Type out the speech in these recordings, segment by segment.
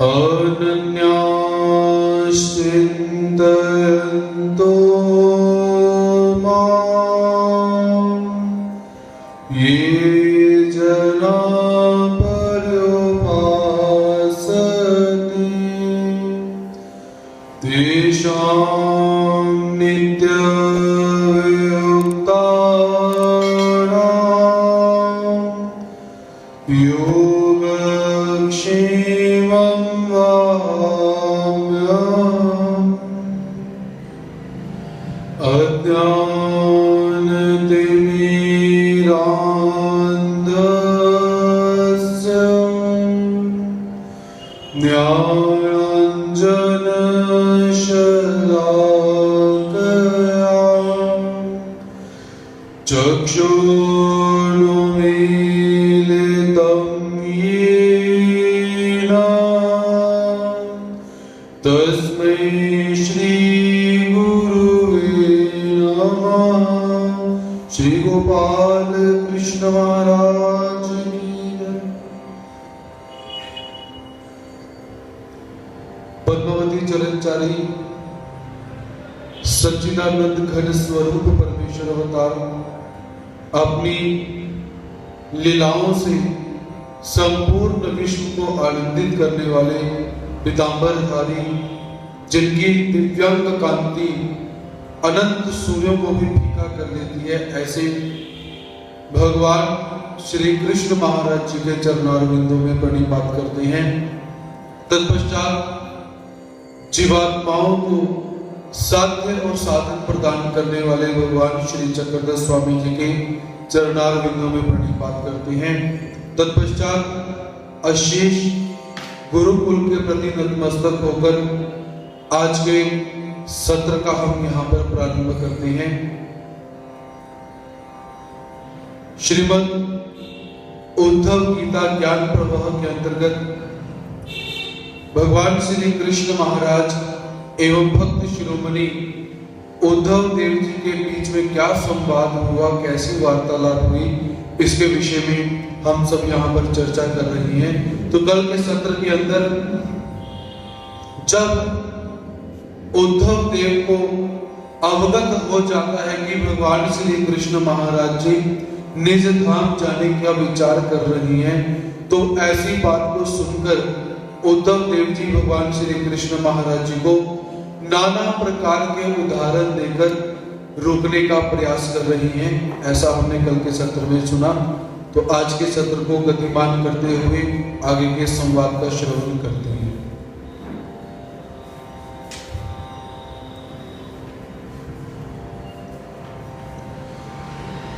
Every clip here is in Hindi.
अनन्याश्चिन्तयन्तो मां ये जना पर्युपासते तेषां नित्ययुक्तानां योगक्षेमं वहाम्यहम्। अज्ञानतिमिरान्धस्य ज्ञानाञ्जनशलाकया चक्षुरुन्मीलितं येन तस्मै श्री गुरुवे नमः। श्री गोपाल कृष्ण महाराज की जय। पद्मावती चरणचारी सच्चिदानंद घन स्वरूप परमेश्वर अवतार अपनी लीलाओं से संपूर्ण विश्व को आनंदित करने वाले पीतांबरधारी, जिनकी दिव्यांग कांति अनंत सूर्यों को भी फीका कर देती है, ऐसे भगवान श्री कृष्ण महाराज जी के चरणारविंदों में प्रणिपात करते हैं। तत्पश्चात जीवात्माओं को साध्य और साधन प्रदान करने वाले भगवान श्री चक्रधर स्वामी जी के चरणारविंदों में प्रणिपात करते हैं। तत्पश्चात अशेष गुरुकुल के प्रति नतमस्तक होकर आज के सत्र का हम यहाँ पर प्रारंभ करते हैं। श्रीमद् उद्धव गीता ज्ञान प्रवाह के अंतर्गत भगवान श्री कृष्ण महाराज एवं भक्त शिरोमणि उद्धव देव जी के बीच में क्या संवाद हुआ, कैसी वार्तालाप हुई, इसके विषय में हम सब यहाँ पर चर्चा कर रहे हैं। तो कल के सत्र के अंदर जब उद्धव देव को अवगत हो जाता है कि भगवान श्री कृष्ण महाराज जी निज धाम जाने का विचार कर रही हैं, तो ऐसी बात को सुनकर उद्धव देव जी भगवान श्री कृष्ण महाराज जी को नाना प्रकार के उदाहरण देकर रोकने का प्रयास कर रही हैं। ऐसा हमने कल के सत्र में सुना। तो आज के सत्र को गतिमान करते हुए आगे के संवाद का श्रवण करते हैं।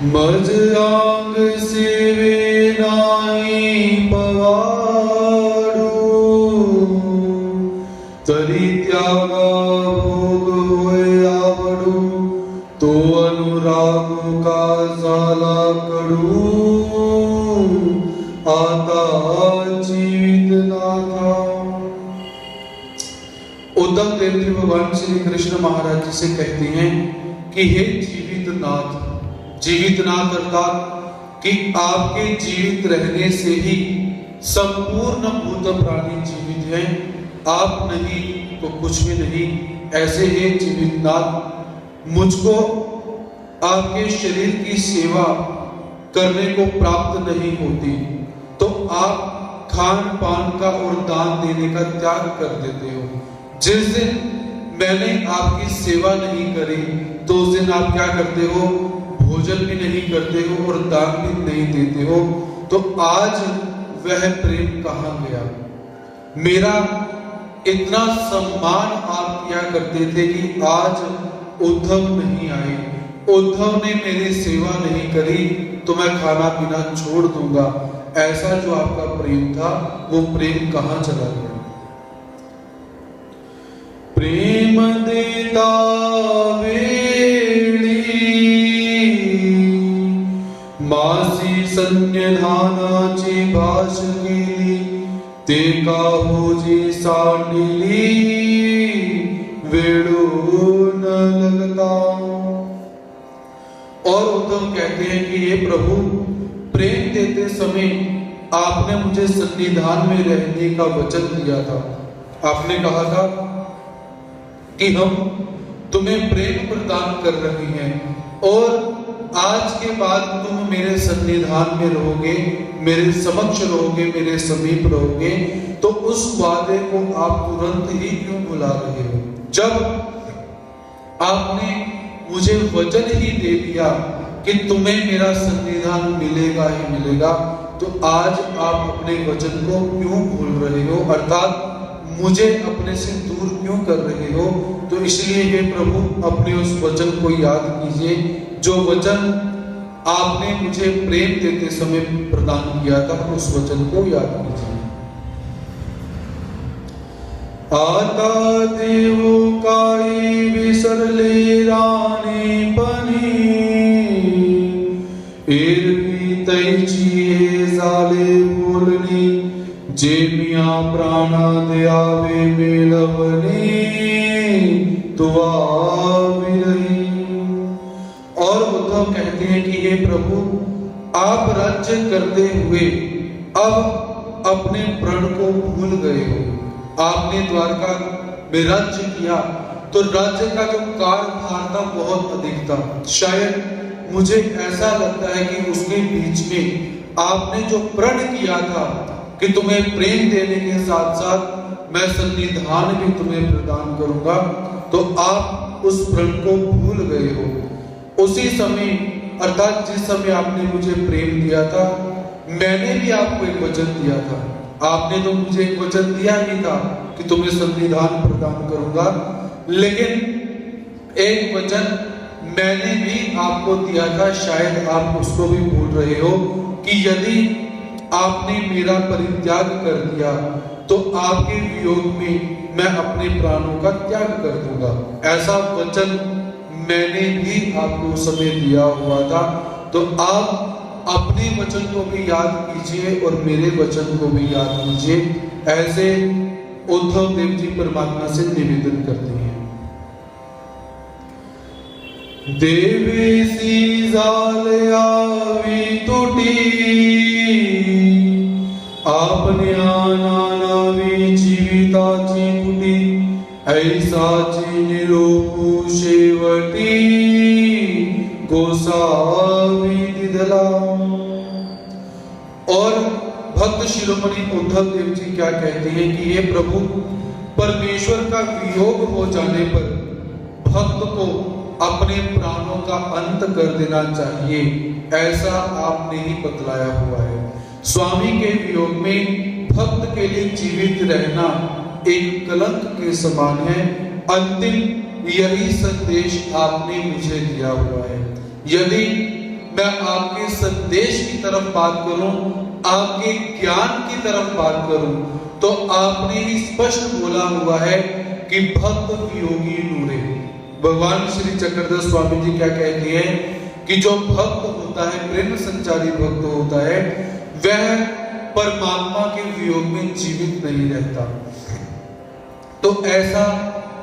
मज आंग सेवे नाई पवाड़ू तरी त्यागा भोग होए आवड़ू तो अनुराग का जाला कड़ू आता जीवित ना था। उद्धव देव जी भगवान श्री कृष्ण महाराज जी से कहते हैं कि हे जीवित नाथ, जीवित नाथ अर्थात कि आपके जीवित रहने से ही संपूर्ण भूत प्राणी जीवित हैं, आप नहीं तो कुछ भी नहीं। ऐसे ही जीवित नाथ, मुझको आपके शरीर की सेवा करने को प्राप्त नहीं होती, तो आप खान पान का और दान देने का त्याग कर देते हो। जिस दिन मैंने आपकी सेवा नहीं करी, तो उस दिन आप क्या करते हो? भोजन भी नहीं करते हो और दान भी नहीं देते हो। तो आज वह प्रेम कहाँ गया? मेरा इतना सम्मान आप किया करते थे कि आज उद्धव नहीं आए, उद्धव ने मेरी सेवा नहीं करी, तो मैं खाना पीना छोड़ दूंगा। ऐसा जो आपका प्रेम था, वो प्रेम कहाँ चला गया? प्रेम देता मासी संन्यधानाची भाष केली, ते का होजी सांडिली वेळू न लगता। और उद्धव कहते हैं कि ये प्रभु, प्रेम देते समय आपने मुझे सन्निधान में रहने का वचन दिया था। आपने कहा था कि हम तुम्हें प्रेम प्रदान कर रहे हैं और आज के बाद तुम मेरे सन्निधान में रहोगे, मेरे समक्ष रहोगे, मेरे समीप रहोगे, तो उस वादे को आप तुरंत ही क्यों भुला रहे हो? जब आपने मुझे वचन ही दे दिया कि तुम्हें मेरा सन्निधान मिलेगा ही मिलेगा, तो आज आप अपने वचन को क्यों भूल रहे हो, अर्थात मुझे अपने से दूर क्यों कर रहे हो? तो इसलिए हे प्रभु, अपने उस वचन को याद कीजिए जो वचन आपने मुझे प्रेम देते समय प्रदान किया था, उस वचन को याद कीजिए। आता देवो काई विसरले रानी पनी, एरवी तैची जाले बोलनी, जेमिया प्राणा दयावे मेलवनी, तो आविरही। और उद्धव कहते हैं कि हे प्रभु, आप राज्य करते हुए अब अपने प्रण को भूल गए हो। आपने द्वारका में राज्य किया तो राज्य का जो कार्यभार था बहुत अधिक था। शायद मुझे ऐसा लगता है कि उसके बीच में आपने जो प्रण किया था कि तुम्हें प्रेम देने के साथ साथ मैं सन्निधान भी तुम्हें प्रदान करूंगा, तो आप उस प्रण को भूल गए हो। उसी समय, अर्थात जिस समय आपने मुझे प्रेम दिया था, मैंने भी आपको एक वचन दिया था। आपने तो मुझे एक वचन दिया ही था कि तुम्हें संविधान प्रदान करूंगा, लेकिन एक वचन मैंने भी आपको दिया था, शायद आप उसको भी भूल रहे हो, कि यदि आपने मेरा परित्याग कर दिया तो आपके वियोग में मैं अपने प्राणों का त्याग कर दूंगा। ऐसा वचन मैंने भी आपको उस समय दिया हुआ था। तो आप अपने वचन को भी याद कीजिए और मेरे वचन को भी याद कीजिए। ऐसे उद्धव देव जी परमात्मा से निवेदन करते हैं। देवेसी जाल आवी टूटी, आपने आना नावी जीविताची पुटी, ऐसाची निरोपू शेवटी गोसावी दिदला। और भक्त शिरोमणि उद्धव देव जी क्या कहते हैं कि ये प्रभु, परमेश्वर का वियोग हो जाने पर भक्त को अपने प्राणों का अंत कर देना चाहिए, ऐसा आपने ही बतलाया हुआ है। स्वामी के वियोग में भक्त के लिए जीवित रहना एक कलंक के समान है। अंतिम यही संदेश आपने मुझे दिया हुआ है। यदि मैं आपके संदेश की तरफ बात करूं, आपके ज्ञान की तरफ बात करूं, तो आपने ही स्पष्ट बोला हुआ है कि भक्त वियोगी नूरे। भगवान श्री चक्रधर स्वामी जी क्या कहते हैं कि जो भक्त होता है, प्रेम संचारी भक्त होता है, वह परमात्मा के वियोग में जीवित नहीं रहता। तो ऐसा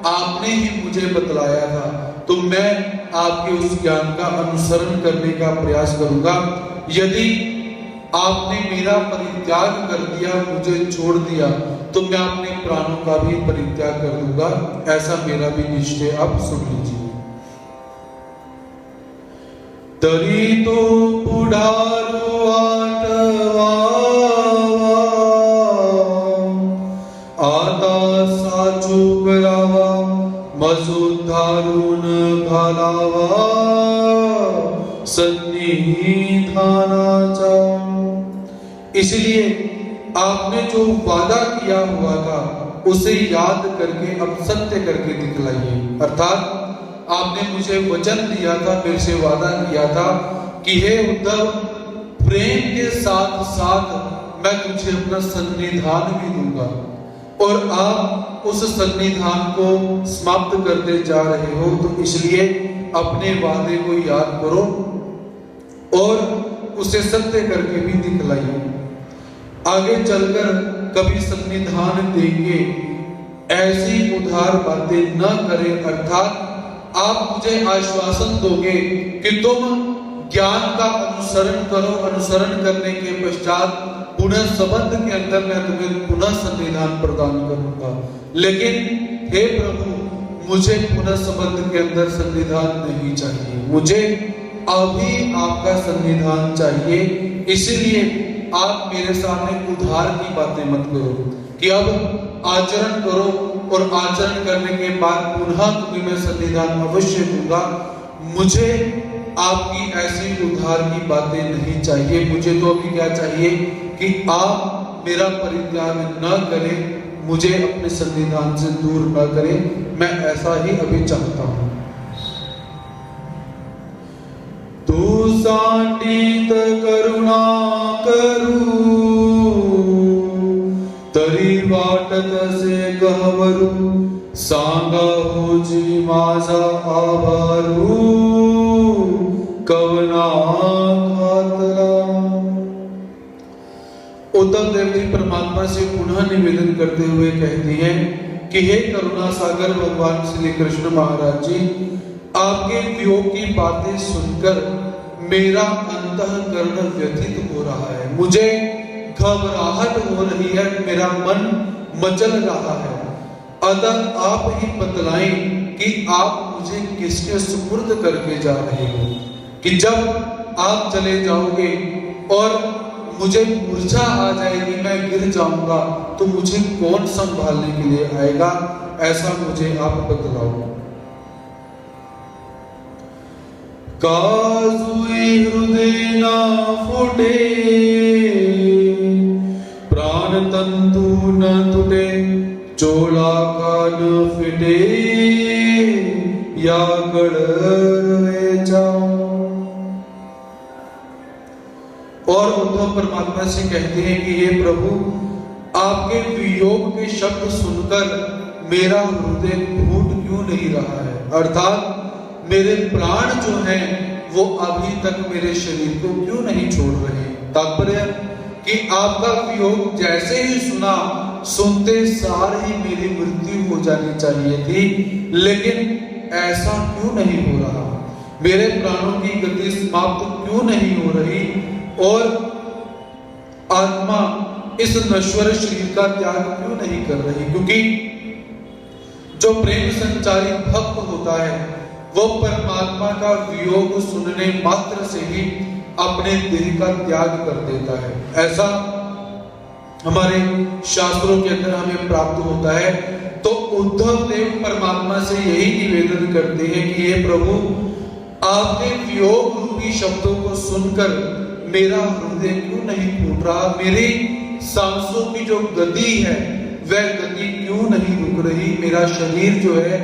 आपने ही मुझे बतलाया था, तो मैं आपके उस ज्ञान का अनुसरण करने का प्रयास करूंगा। यदि आपने मेरा परित्याग कर दिया, मुझे छोड़ दिया, तो मैं अपने प्राणों का भी परित्याग कर दूंगा। ऐसा मेरा भी निश्चय आप सुन लीजिए। तरी तो पुढारू आटवा, आता साचू करावा, मसुधारून घालावा सन्निधानाचा। इसलिए आपने जो वादा किया हुआ था उसे याद करके अब सत्य करके दिखलाइए। अर्थात आपने मुझे वचन दिया था, मेरे से वादा किया था कि हे उद्धव, प्रेम के साथ साथ मैं तुझे अपना सन्निधान भी दूंगा, और आप उस सन्निधान को समाप्त करते जा रहे हो। तो इसलिए अपने वादे को याद करो और उसे सत्य करके भी दिखलाइए। आगे चलकर कभी सन्निधान देंगे, ऐसी उधार बातें न करें। अर्थात आप मुझे आश्वासन दोगे कि तुम ज्ञान का अनुसरण करो, अनुसरण करने के पश्चात पुनः संबंध के अंदर मैं तुम्हें पुनः संविधान प्रदान करूंगा। लेकिन हे प्रभु, मुझे पुनः संबंध के अंदर संविधान नहीं चाहिए, मुझे अभी आपका संविधान चाहिए। इसलिए आप मेरे सामने उधार की बातें मत करो कि अब आचरण करो और आचरण करने के बाद पुनः तुम्हें मैं संविधान अवश्य दूंगा। मुझे आपकी ऐसी उधार की बातें नहीं चाहिए। मुझे तो अभी क्या चाहिए कि आप मेरा परित्याग न करें, मुझे अपने संविधान से दूर न करें। मैं ऐसा ही अभी चाहता हूं। तू सांडित करुणा करू तरी वाटत से गहवरू सांगा होजी माझा आभारू कवना घातला। उद्धव देव जी परमात्मा से पुनः निवेदन करते हुए कहते हैं कि हे करुणा सागर भगवान श्री कृष्ण महाराज जी, आपके वियोग की बातें सुनकर मेरा अंतःकरण व्यथित हो रहा है, मुझे घबराहट हो रही है, मेरा मन मचल रहा है। अतः आप ही बतलाएं कि आप मुझे किसके सुपुर्द करके जा रहे हो, कि जब आप चले जाओगे और मुझे मूर्छा आ जाएगी, मैं गिर जाऊंगा, तो मुझे कौन संभालने के लिए आएगा, ऐसा मुझे आप बतलाओ। काजुई हृदय ना फूटे प्राण तंतु न टूटे चोला का न फिटे या गढ़ रहे जाओ। और उद्धव परमात्मा से कहते हैं कि हे प्रभु, आपके वियोग के शब्द सुनकर मेरा हृदय फूट क्यों नहीं रहा है, अर्थात मेरे प्राण जो हैं वो अभी तक मेरे शरीर को क्यों नहीं छोड़ रहे। तात्पर्य कि आपका वियोग जैसे ही सुना, सुनते सार ही मेरी मृत्यु हो जानी चाहिए थी, लेकिन ऐसा क्यों नहीं हो रहा। मेरे प्राणों की गति समाप्त क्यों नहीं हो रही और आत्मा इस नश्वर शरीर का त्याग क्यों नहीं कर रही। क्योंकि जो प्रेम संचारी भक्त होता है वो परमात्मा का वियोग सुनने मात्र से ही अपने देह का त्याग कर देता है। ऐसा हमारे शास्त्रों के अंदर हमें प्राप्त होता है। तो उद्धव देव परमात्मा से यही निवेदन करते हैं कि हे प्रभु, आपके वियोग रूपी शब्दों को सुनकर मेरा हृदय क्यों नहीं फूट रहा, मेरी सांसों की जो गति है वह गति क्यों नहीं रुक रही, मेरा शरीर जो है,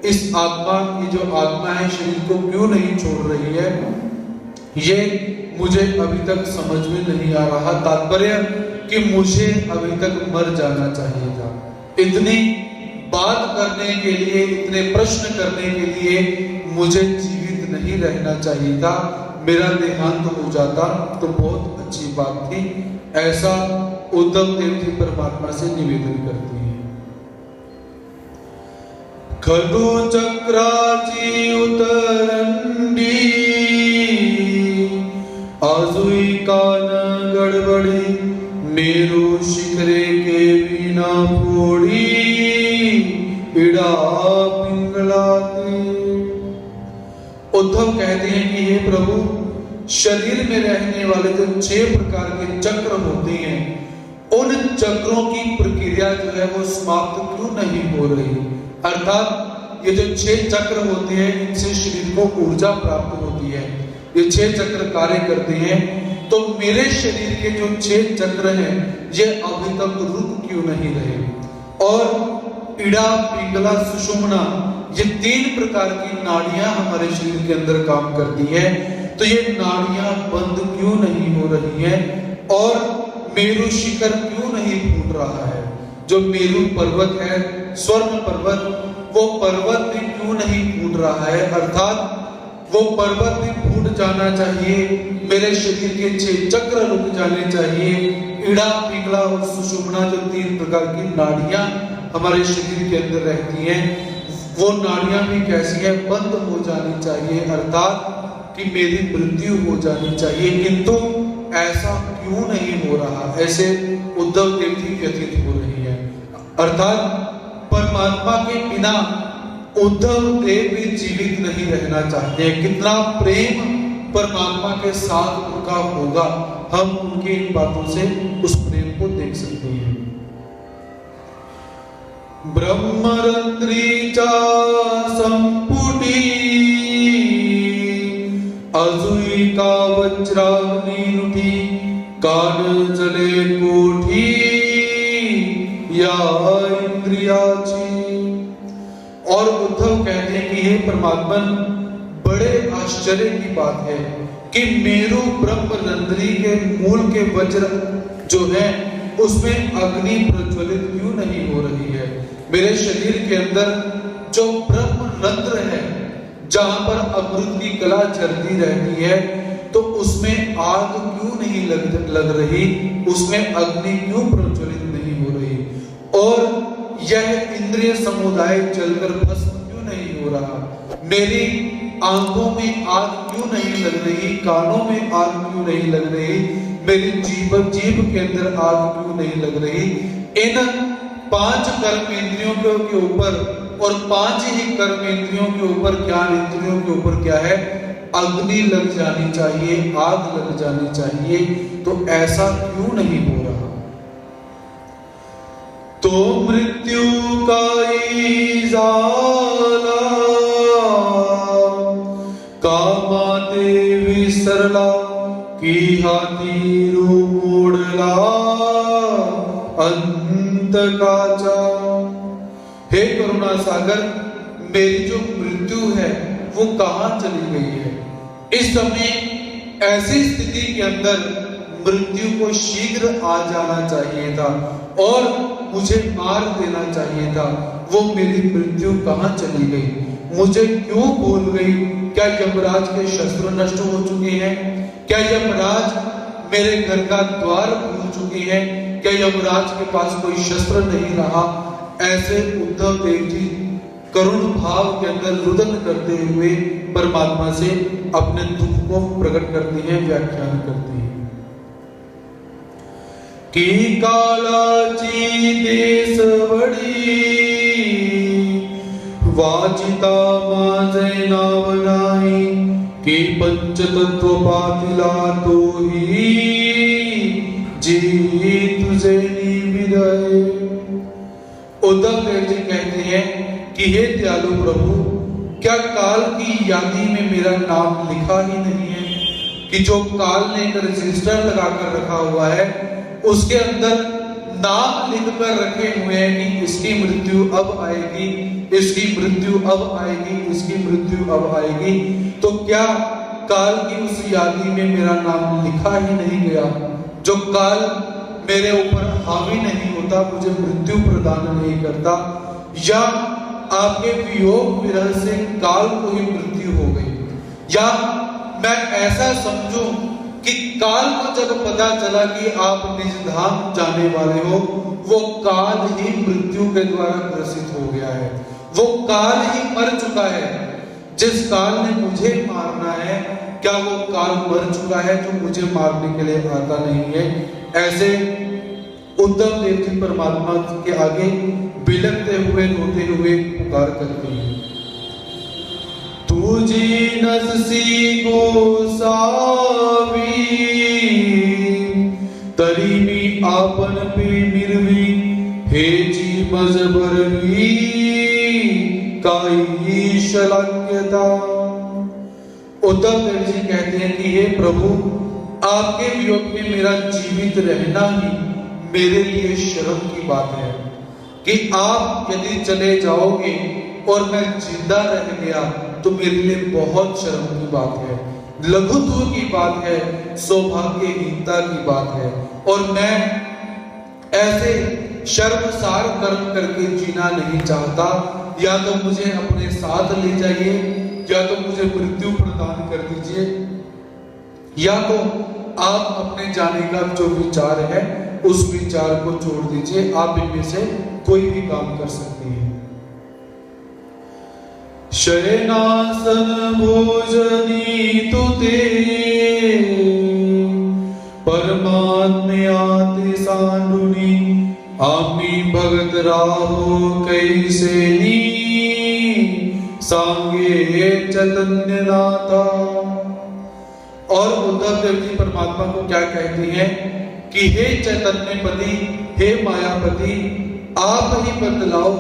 इस आत्मा की जो आत्मा है शरीर को क्यों नहीं छोड़ रही है, ये मुझे अभी तक समझ में नहीं आ रहा। तात्पर्य कि मुझे अभी तक मर जाना चाहिए था। इतनी बात करने के लिए, इतने प्रश्न करने के लिए मुझे जीवित नहीं रहना चाहिए था, मेरा देहांत हो जाता तो बहुत अच्छी बात थी। ऐसा उद्धव देव जी परमात्मा से निवेदन करते हैं। खडू चक्राची उतरंडी आजुई कान गड़बड़ी मेरू शिखरे के बिना फोड़ी इड़ा पिंगलाती। उद्धव कहते हैं कि हे प्रभु, शरीर में रहने वाले जो 6 प्रकार के चक्र होते हैं, उन चक्रों की प्रक्रिया जो है वो समाप्त क्यों नहीं हो रही। अर्थात ये जो 6 चक्र होते हैं, इनसे शरीर को ऊर्जा प्राप्त होती है, ये 6 चक्र कार्य करते हैं। तो मेरे शरीर के जो 6 चक्र हैं ये अभी तक रुक क्यों नहीं रहे। और इड़ा, पिंगला, सुषुम्ना, ये 3 प्रकार की नाड़ियां हमारे शरीर के अंदर काम करती है। तो ये नाड़ियां बंद क्यों नहीं हो रही हैं और मेरु शिखर क्यों नहीं फूट रहा है। जो मेरु पर्वत है, स्वर्ण पर्वत, वो पर्वत भी क्यों नहीं फूट रहा है। अर्थात वो पर्वत भी फूट जाना चाहिए, मेरे शरीर के 6 चक्र रुक जाने चाहिए। इड़ा, पिंगला और सुषुम्ना जो 3 प्रकार की नाड़ियां हमारे शरीर के अंदर रहती हैं, वो नाड़ियां भी कैसी है, बंद हो जानी चाहिए। अर्थात कि मेरी मृत्यु हो जानी चाहिए। किंतु ऐसा क्यों नहीं हो रहा, ऐसे उद्धव देव जी व्यथित हो रही है। अर्थात परमात्मा के बिना उद्धव देव भी जीवित नहीं रहना चाहते। कितना प्रेम परमात्मा के साथ उनका होगा, हम उनकी इन बातों से उस प्रेम को देख सकते हैं। ब्रह्मरंध्रीचा संपुटी अजुई का वज्राग्नि नुठी कान जले कोठी या इंद्रियाची। और उद्धव कहते हैं कि हे परमात्मन, बड़े आश्चर्य की बात है कि मेरु ब्रह्मरंध्री के मूल के वज्र जो है उसमें अग्नि प्रज्वलित क्यों नहीं हो रही है। मेरे शरीर के अंदर जो ब्रह्मरंध्र है, जहां पर अमृत की कला चलती रहती है, तो उसमें आग क्यों नहीं लग रही, उसमें अग्नि क्यों प्रज्वलित नहीं हो रही, और यह इंद्रिय समुदाय जलकर भस्म क्यों नहीं हो रहा। मेरी आंखों में आग क्यों नहीं लग रही, कानों में आग क्यों नहीं लग रही, मेरी जीभ के अंदर आग क्यों नहीं लग रही। इन 5 कर्मेंद्रियों के ऊपर और 5 ही कर्मेंद्रियों के ऊपर, ज्ञान इंद्रियों के ऊपर क्या है, अग्नि लग जानी चाहिए, आग लग जानी चाहिए, तो ऐसा क्यों नहीं हो रहा। तो मृत्यु का जाला कामा देवी सरला की हाथी रू मोड़ला अंत काचा। हे करुणा सागर, मेरी जो मृत्यु है वो कहां चली गई है। इस समय ऐसी स्थिति के अंदर मृत्यु को शीघ्र आ जाना चाहिए था और मुझे मार देना चाहिए था। वो मेरी मृत्यु कहां चली गई, मुझे क्यों भूल गई। क्या यमराज के शस्त्र नष्ट हो चुके हैं? क्या यमराज मेरे घर का द्वार भूल चुके हैं? क्या यमराज के पास कोई शस्त्र नहीं रहा? ऐसे उद्धव देव जी करुण भाव के अंदर रुदन करते हुए परमात्मा से अपने दुख को प्रकट करते हैं, व्याख्यान करते हैं कि कालाची देश बड़ी वाचिता माझे नाव नाही की पंचतत्व पातिला तो ही जी तुझे निविदय। उद्धव देव जी कहते हैं कि हे दयालु प्रभु, क्या काल की यादी में मेरा नाम लिखा ही नहीं है कि जो काल ने एक रजिस्टर लगाकर रखा हुआ है उसके अंदर नाम लिखकर रखे हुए हैं कि इसकी मृत्यु अब आएगी, इसकी मृत्यु अब आएगी, इसकी मृत्यु अब आएगी। तो क्या काल की उस यादी में मेरा नाम लिखा ही नहीं गया? जो काल मेरे ऊपर हावी नहीं होता, मुझे मृत्यु प्रदान नहीं करता, या आपके वियोग विरह से काल को ही मृत्यु हो गई, या मैं ऐसा समझूं कि काल को जब पता चला कि आप निज धाम जाने वाले हो, वो काल ही मृत्यु के द्वारा ग्रसित हो गया है, वो काल ही मर चुका है। जिस काल ने मुझे मारना है, क्या वो काल मर चुका है जो मुझे मारने के लिए आता नहीं है? ऐसे उद्धव देव जी परमात्मा के आगे बिलखते हुए, रोते हुए पुकार करते हैं। तुझी नसी गोसावी तरी मी आपन पे मिरवी हे जी मजबरवी काई शलाक्यता। उद्धव देव जी कहते हैं कि हे प्रभु, आपके वियोग में मेरा जीवित रहना ही मेरे लिए शर्म की बात है कि आप यदि चले जाओगे और मैं जिंदा रह गया तो मेरे लिए बहुत शर्म की बात है, लघुत्व की बात है, सौभाग्यहीनता की बात है। और मैं ऐसे शर्मसार कर्म करके जीना नहीं चाहता। या तो मुझे अपने साथ ले जाइए, या तो मुझे मृत्यु प्रदान कर दीजिए, या तो आप अपने जाने का जो विचार है उस विचार को छोड़ दीजिए। आप इनमें से कोई भी काम कर सकते हैं। शयनासन भोजनी तुते परमात्म्याति सांडुनी आम्ही भगत राहो कैसेनी सांगे चैतन्य नाथा। और उद्धव देव जी परमात्मा को क्या कहती हैं कि हे चैतन्यपति, हे मायापति, आप ही बतलाओ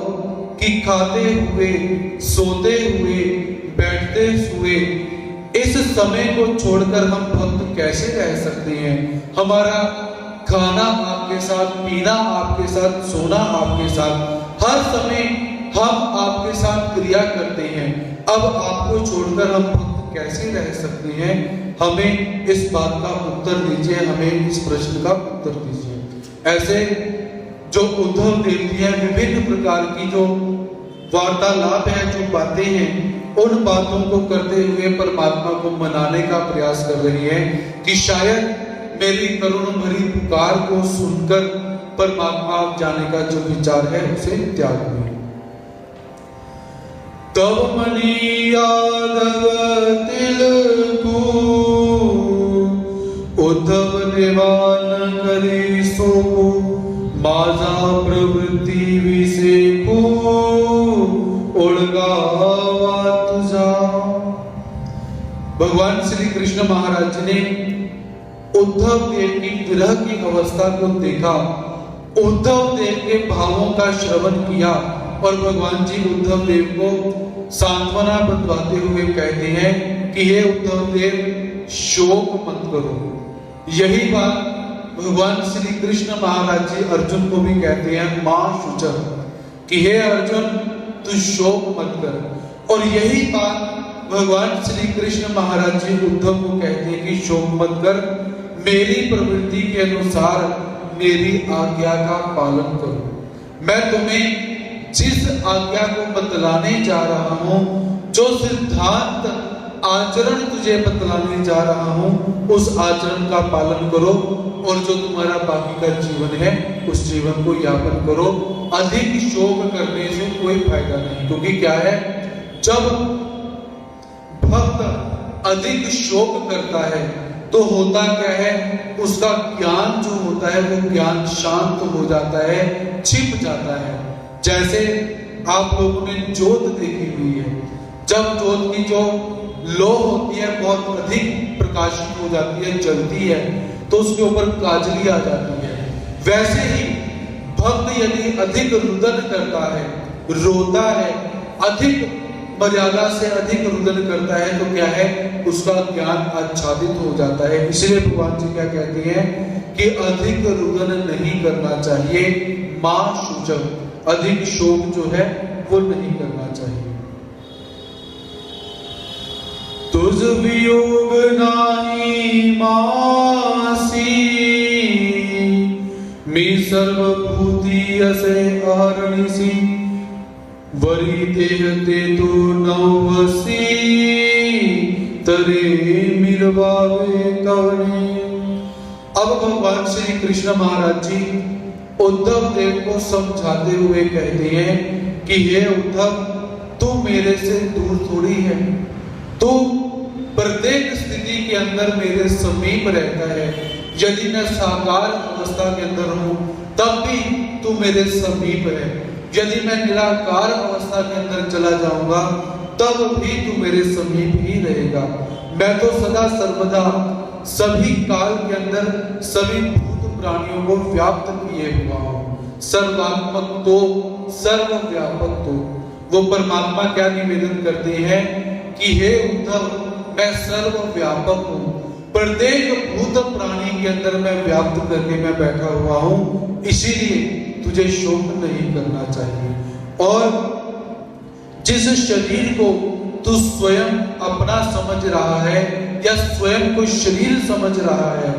कि खाते हुए, सोते हुए, बैठते हुए इस समय को छोड़कर हम भक्त कैसे रह सकते हैं। हमारा खाना आपके साथ, पीना आपके साथ, सोना आपके साथ, हर समय हम आपके साथ क्रिया करते हैं। अब आपको छोड़कर हम भक्त कैसे रह सकते हैं। हमें इस बात का उत्तर दीजिए, हमें इस प्रश्न का उत्तर दीजिए। ऐसे जो उद्धव देव जी हैं, विभिन्न प्रकार की जो वार्तालाप है, जो बातें हैं, उन बातों को करते हुए परमात्मा को मनाने का प्रयास कर रही है कि शायद मेरी करुण भरी पुकार को सुनकर परमात्मा जाने का जो विचार है उसे त्याग दें। तब मणि यादव तिलकू उद्धव देवान करी सोकू माझा प्रवृत्ति विसेकू ओळगावा तुझा। भगवान श्री कृष्ण महाराज ने उद्धव देव की विरह की अवस्था को देखा, उद्धव देव के भावों का श्रवण किया और भगवान जी उद्धव देव को सांत्वना बंधवाते हुए कहते हैं कि हे उद्धव देव, शोक मत करो। यही बात भगवान श्री कृष्ण महाराज जी अर्जुन को भी कहते हैं, मां शुचर, कि हे अर्जुन तू शोक मत कर। और यही बात भगवान श्री कृष्ण महाराज जी उद्धव को कहते हैं कि शोक मत कर, मेरी प्रवृत्ति के अनुसार मेरी आज्ञा का पालन करो। मैं तुम्हें जिस आज्ञा को बतलाने जा रहा हूं, जो सिद्धांत आचरण तुझे बतलाने जा रहा हूं, उस आचरण का पालन करो और जो तुम्हारा बाकी का जीवन है उस जीवन को यापन करो। अधिक शोक करने से कोई फायदा नहीं, क्योंकि क्या है, जब भक्त अधिक शोक करता है तो होता क्या है, उसका ज्ञान जो होता है वो ज्ञान शांत हो जाता है, छिप जाता है। जैसे आप लोगों ने जोत देखी हुई है, जब जोत की जो लो होती है बहुत अधिक प्रकाशित हो जाती है, जलती है, तो उसके ऊपर काजली आ जाती है। वैसे ही भक्त यदि अधिक रुदन करता है, रोता है, अधिक मर्यादा से अधिक रुदन करता है, तो क्या है, उसका ज्ञान आच्छादित हो जाता है। इसलिए भगवान जी क्या कहते हैं कि अधिक रुदन नहीं करना चाहिए, मां शुचम, अधिक शोक जो है वो नहीं करना चाहिए। तुझ वियोग नाही मासी मी सर्वभूती असे आहरणीसी वरी देहते तो नवसी तरे मिलवावे कवने। अब भगवान श्री कृष्ण महाराज जी उद्धव देव को समझाते हुए कहते हैं कि हे उद्धव, तू मेरे से दूर थोड़ी है, तू प्रत्येक स्थिति के अंदर मेरे समीप रहता है। यदि मैं साकार अवस्था के अंदर हूं तब भी तू मेरे समीप है, यदि मैं निराकार अवस्था के अंदर चला जाऊंगा तब भी तू मेरे समीप ही रहेगा। मैं तो सदा सर्वदा सभी काल के अंदर सभी भूत प्राणियों को व्याप्त किए हुआ हूं, सर्वात्मक तो सर्वव्यापक तो। वो परमात्मा क्या निवेदन करते हैं कि हे उद्धव, मैं सर्वव्यापक हूं, प्रत्येक भूत प्राणी के अंदर मैं व्याप्त करके मैं बैठा हुआ हूं, इसीलिए तुझे शोक नहीं करना चाहिए। और जिस शरीर को तू स्वयं अपना समझ रहा है या स्वयं को शरीर समझ रहा है,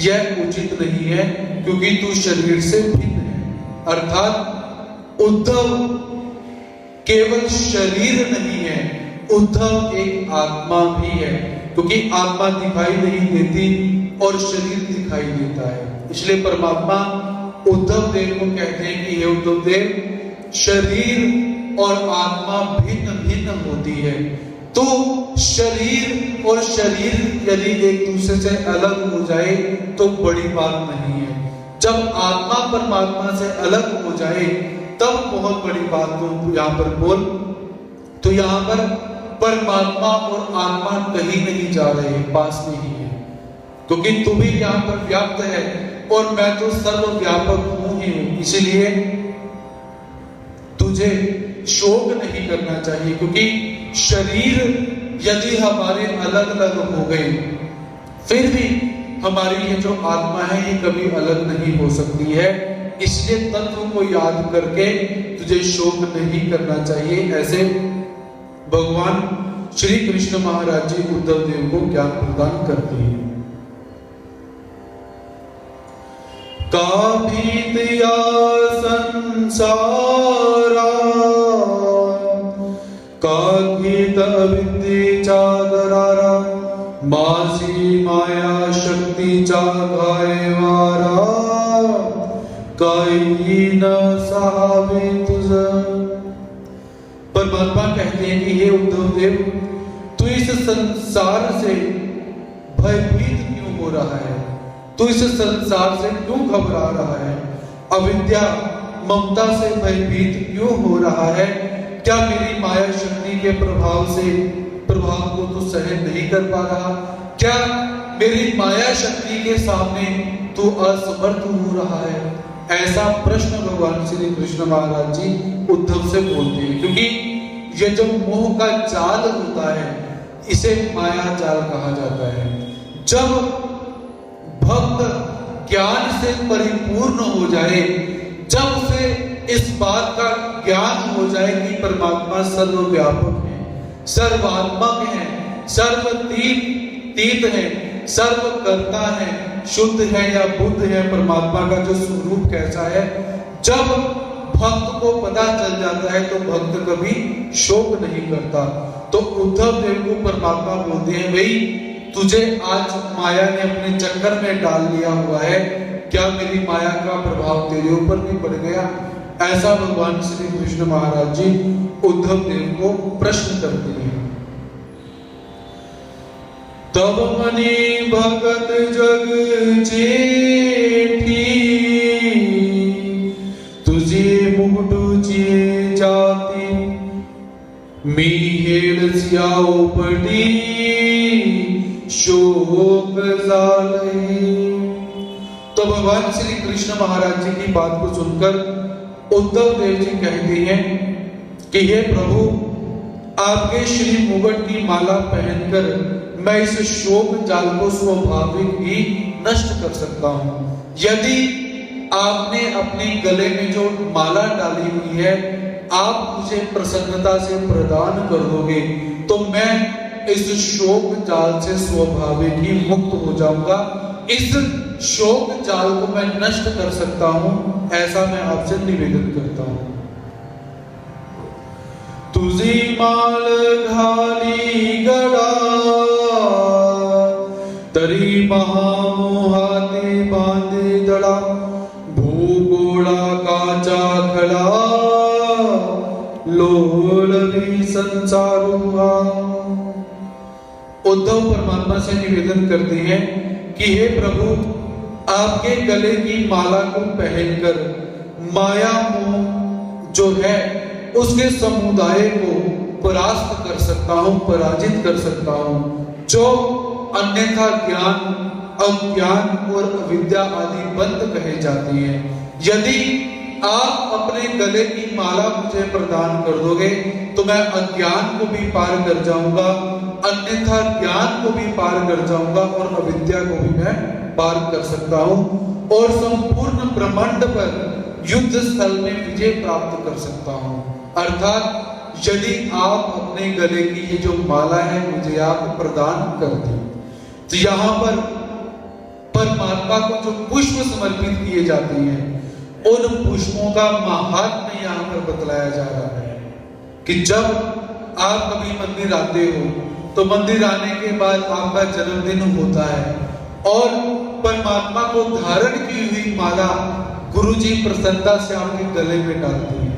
यह उचित नहीं है, क्योंकि तू शरीर से भिन्न है। अर्थात उद्धव केवल शरीर नहीं है, उद्धव एक आत्मा भी है, क्योंकि आत्मा दिखाई नहीं देती और शरीर दिखाई देता है। इसलिए परमात्मा उद्धव देव को कहते हैं कि हे उद्धव देव, शरीर और आत्मा भिन्न भिन्न होती है। तो शरीर और शरीर यदि एक दूसरे से अलग हो जाए तो बड़ी बात नहीं है। जब आत्मा परमात्मा से अलग हो जाए तब बहुत बड़ी बात तो यहाँ पर बोल। तो यहाँ पर परमात्मा और आत्मा कहीं नहीं जा रहे, पास में ही है, क्योंकि तू भी यहाँ पर व्याप्त है और मैं तो सर्वव्यापक हूं ही हूं। इसीलिए तुझे शोक नहीं करना चाहिए, क्योंकि शरीर यदि हमारे अलग अलग हो गए फिर भी हमारी ये जो आत्मा है ये कभी अलग नहीं हो सकती है। इसलिए तत्व को याद करके तुझे शोक नहीं करना चाहिए। ऐसे भगवान श्री कृष्ण महाराज जी उद्धव देव को ज्ञान प्रदान करते हैं। काभीतया संसारा काघित विद्ये चादरारा मासी माया शक्ति चागायवारा काई न सहावे तुझ। परमात्मा कहते हैं कि हे उद्धव देव, तू इस संसार से भयभीत क्यों हो रहा है, तू इस संसार से क्यों घबरा रहा है, अविद्या ममता से भयभीत क्यों हो रहा है? क्या मेरी माया शक्ति के प्रभाव को तू सहन नहीं कर पा रहा? क्या मेरी माया शक्ति के सामने तू असमर्थ हो रहा है? ऐसा प्रश्न भगवान श्री कृष्ण महाराज जी उद्धव से बोलते हैं, क्योंकि ये जो मोह का जाल होता है इसे माया जाल कहा जाता है। जब भक्त ज्ञान से परिपूर्ण हो जाए, जब उसे इस बात का ज्ञान हो जाए कि परमात्मा सर्वव्यापक है, सर्वात्मक है, सर्वतीत है, सर्वकर्ता है, शुद्ध है या बुद्ध है, परमात्मा का जो स्वरूप कैसा है, जब भक्त को पता चल जाता है तो भक्त कभी शोक नहीं करता। तो उद्धव देव को परमात्मा बोलते हैं, भाई तुझे आज माया ने अपने चक्कर में डाल लिया हुआ है, क्या मेरी माया का प्रभाव तेरे ऊपर भी पड़ गया? ऐसा भगवान श्री कृष्ण महाराज जी उद्धव देव को प्रश्न करते हैं। तब मनि भगत जग जेठी तुझे मुकुटुचे जाती मीहेड़ सियाओ पड़ी शोक जाले। तो भगवान श्री कृष्ण महाराज जी की बात को सुनकर उद्धव देव जी कहते हैं कि हे प्रभु, आपके श्री मुकुट की माला पहनकर मैं इस शोक जाल को स्वाभाविक ही नष्ट कर सकता हूं। यदि आपने अपने गले में जो माला डाली हुई है आप मुझे प्रसन्नता से प्रदान कर दोगे तो मैं इस शोक जाल से स्वाभाविक ही मुक्त हो जाऊंगा, इस शोक जाल को मैं नष्ट कर सकता हूं, ऐसा मैं आपसे निवेदन करता हूं। तुझी माल घाली गड़ा तरी महामोहाते बांधे दड़ा भूगोड़ा काचा खड़ा लोलवी संसारुआ। उद्धव परमात्मा से निवेदन करते हैं कि हे प्रभु, आपके गले की माला को पहनकर माया मोह जो है उसके समुदाय को परास्त कर सकता हूं, पराजित कर सकता हूं। जो अन्यथा ज्ञान, अज्ञान और अविद्या आदि बंद कहे जाती हैं, यदि आप अपने गले की माला मुझे प्रदान कर दोगे तो मैं अज्ञान को भी पार कर जाऊंगा, अन्यथा ज्ञान को भी पार कर जाऊंगा और अविद्या को भी मैं पार कर सकता हूं और संपूर्ण ब्रह्मांड पर युद्ध स्थल में विजय प्राप्त कर सकता हूं। अर्थात यदि आप अपने गले की ये जो माला है मुझे आप प्रदान कर दें, तो यहाँ पर परमात्मा को जो पुष्प समर्पित किए जाते हैं उन पुष्पों का महात्म्य यहाँ पर बतलाया जा रहा है कि जब आप कभी मंदिर आते हो तो मंदिर आने के बाद आपका जन्मदिन होता है और परमात्मा को धारण की हुई माला गुरुजी प्रसन्नता से आपके गले में डालते हैं,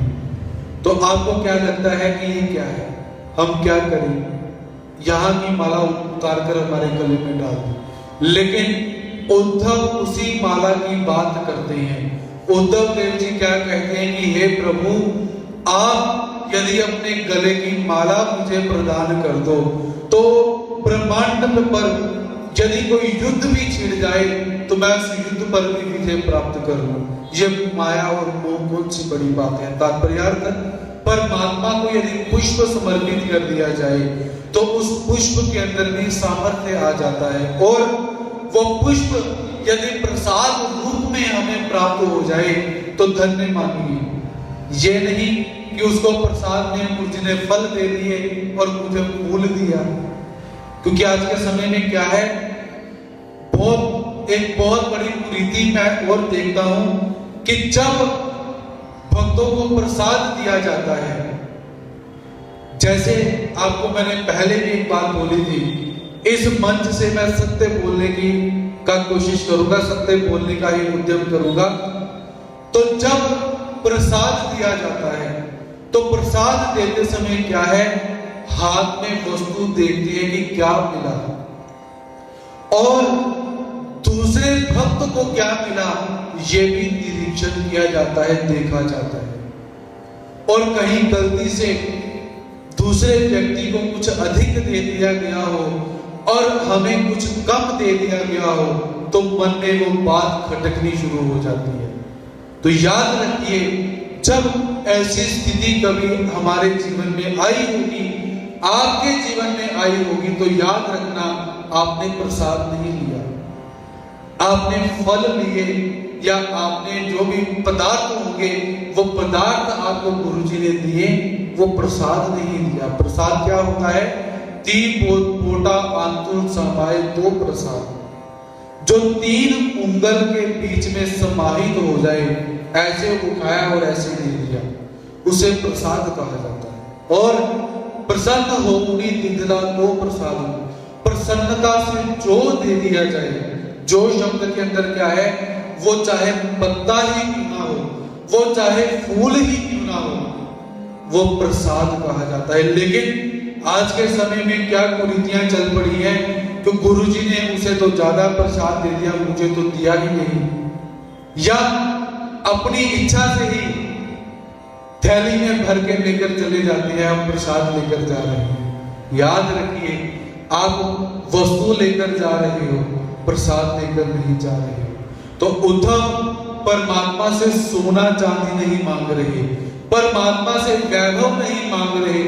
तो आपको क्या लगता है कि ये क्या है, हम क्या करें? यहाँ की माला उतार कर हमारे गले में डाल दी। लेकिन उद्धव उसी माला की बात करते हैं। उद्धव देव जी क्या कहते हैं कि हे प्रभु, आप यदि अपने गले की माला मुझे प्रदान कर दो तो ब्रह्मांड पर यदि कोई युद्ध भी छिड़ जाए तो मैं उस युद्ध पर भी विजय प्राप्त करूं। ये माया और मोह कौन सी बड़ी बात है। तात्पर्यार्थ, परमात्मा को यदि पुष्प समर्पित कर दिया जाए तो उस पुष्प के अंदर भी सामर्थ्य आ जाता है, और वो पुष्प यदि प्रसाद रूप में हमें प्राप्त हो जाए तो धन्य मानिए। ये नहीं कि उसको प्रसाद में मुझे ने फल दे दिए और मुझे फूल दिया। क्योंकि आज के समय में क्या है, एक बहुत बड़ी कुरीति मैं और देखता हूं कि जब भक्तों को प्रसाद दिया जाता है, जैसे आपको मैंने पहले भी एक बात बोली थी, इस मंच से मैं सत्य बोलने की कोशिश करूंगा, सत्य बोलने का ही उद्यम करूंगा। तो जब प्रसाद दिया जाता है तो प्रसाद देते समय क्या है, हाथ में वस्तु देखती है कि क्या मिला, और दूसरे भक्त को क्या मिला ये भी निरीक्षण किया जाता है, देखा जाता है। और कहीं गलती से दूसरे व्यक्ति को कुछ अधिक दे दिया गया हो और हमें कुछ कम दे दिया गया हो तो मन में वो बात खटकनी शुरू हो जाती है। तो याद रखिए, जब ऐसी स्थिति कभी हमारे जीवन में आई होगी, आपके जीवन में आई होगी, तो याद रखना आपने प्रसाद नहीं लिया, आपने फल लिए, या आपने जो भी पदार्थ होंगे वो पदार्थ आपको गुरुजी ने दिए, वो प्रसाद नहीं दिया। प्रसाद क्या होता है, तीन पोटा आंतुर समाये तो प्रसाद, जो 3 उंगल के बीच में समाहित हो जाए, ऐसे उठाया और ऐसे दे दिया, उसे प्रसाद कहा जाता है। और प्रसन्न होगी दिखला तो प्रसाद, प्रसन्नता से जो दे दिया जाए, जो शब्द के अंदर क्या है, वो चाहे पत्ता ही क्यों ना हो, वो चाहे फूल ही क्यों ना हो, वो प्रसाद कहा जाता है। लेकिन आज के समय में क्या कुरीतियां चल पड़ी हैं, तो गुरुजी ने उसे तो ज्यादा प्रसाद दे दिया, मुझे तो दिया ही नहीं, या अपनी इच्छा से ही थैली में भर के लेकर चले जाते हैं, हम प्रसाद लेकर जा रहे हैं। याद रखिए, आप वस्तु लेकर जा रहे हो, प्रसाद लेकर नहीं जा रहे हो। तो उद्धव परमात्मा से सोना चांदी नहीं मांग रहे, परमात्मा से वैभव नहीं मांग रहे,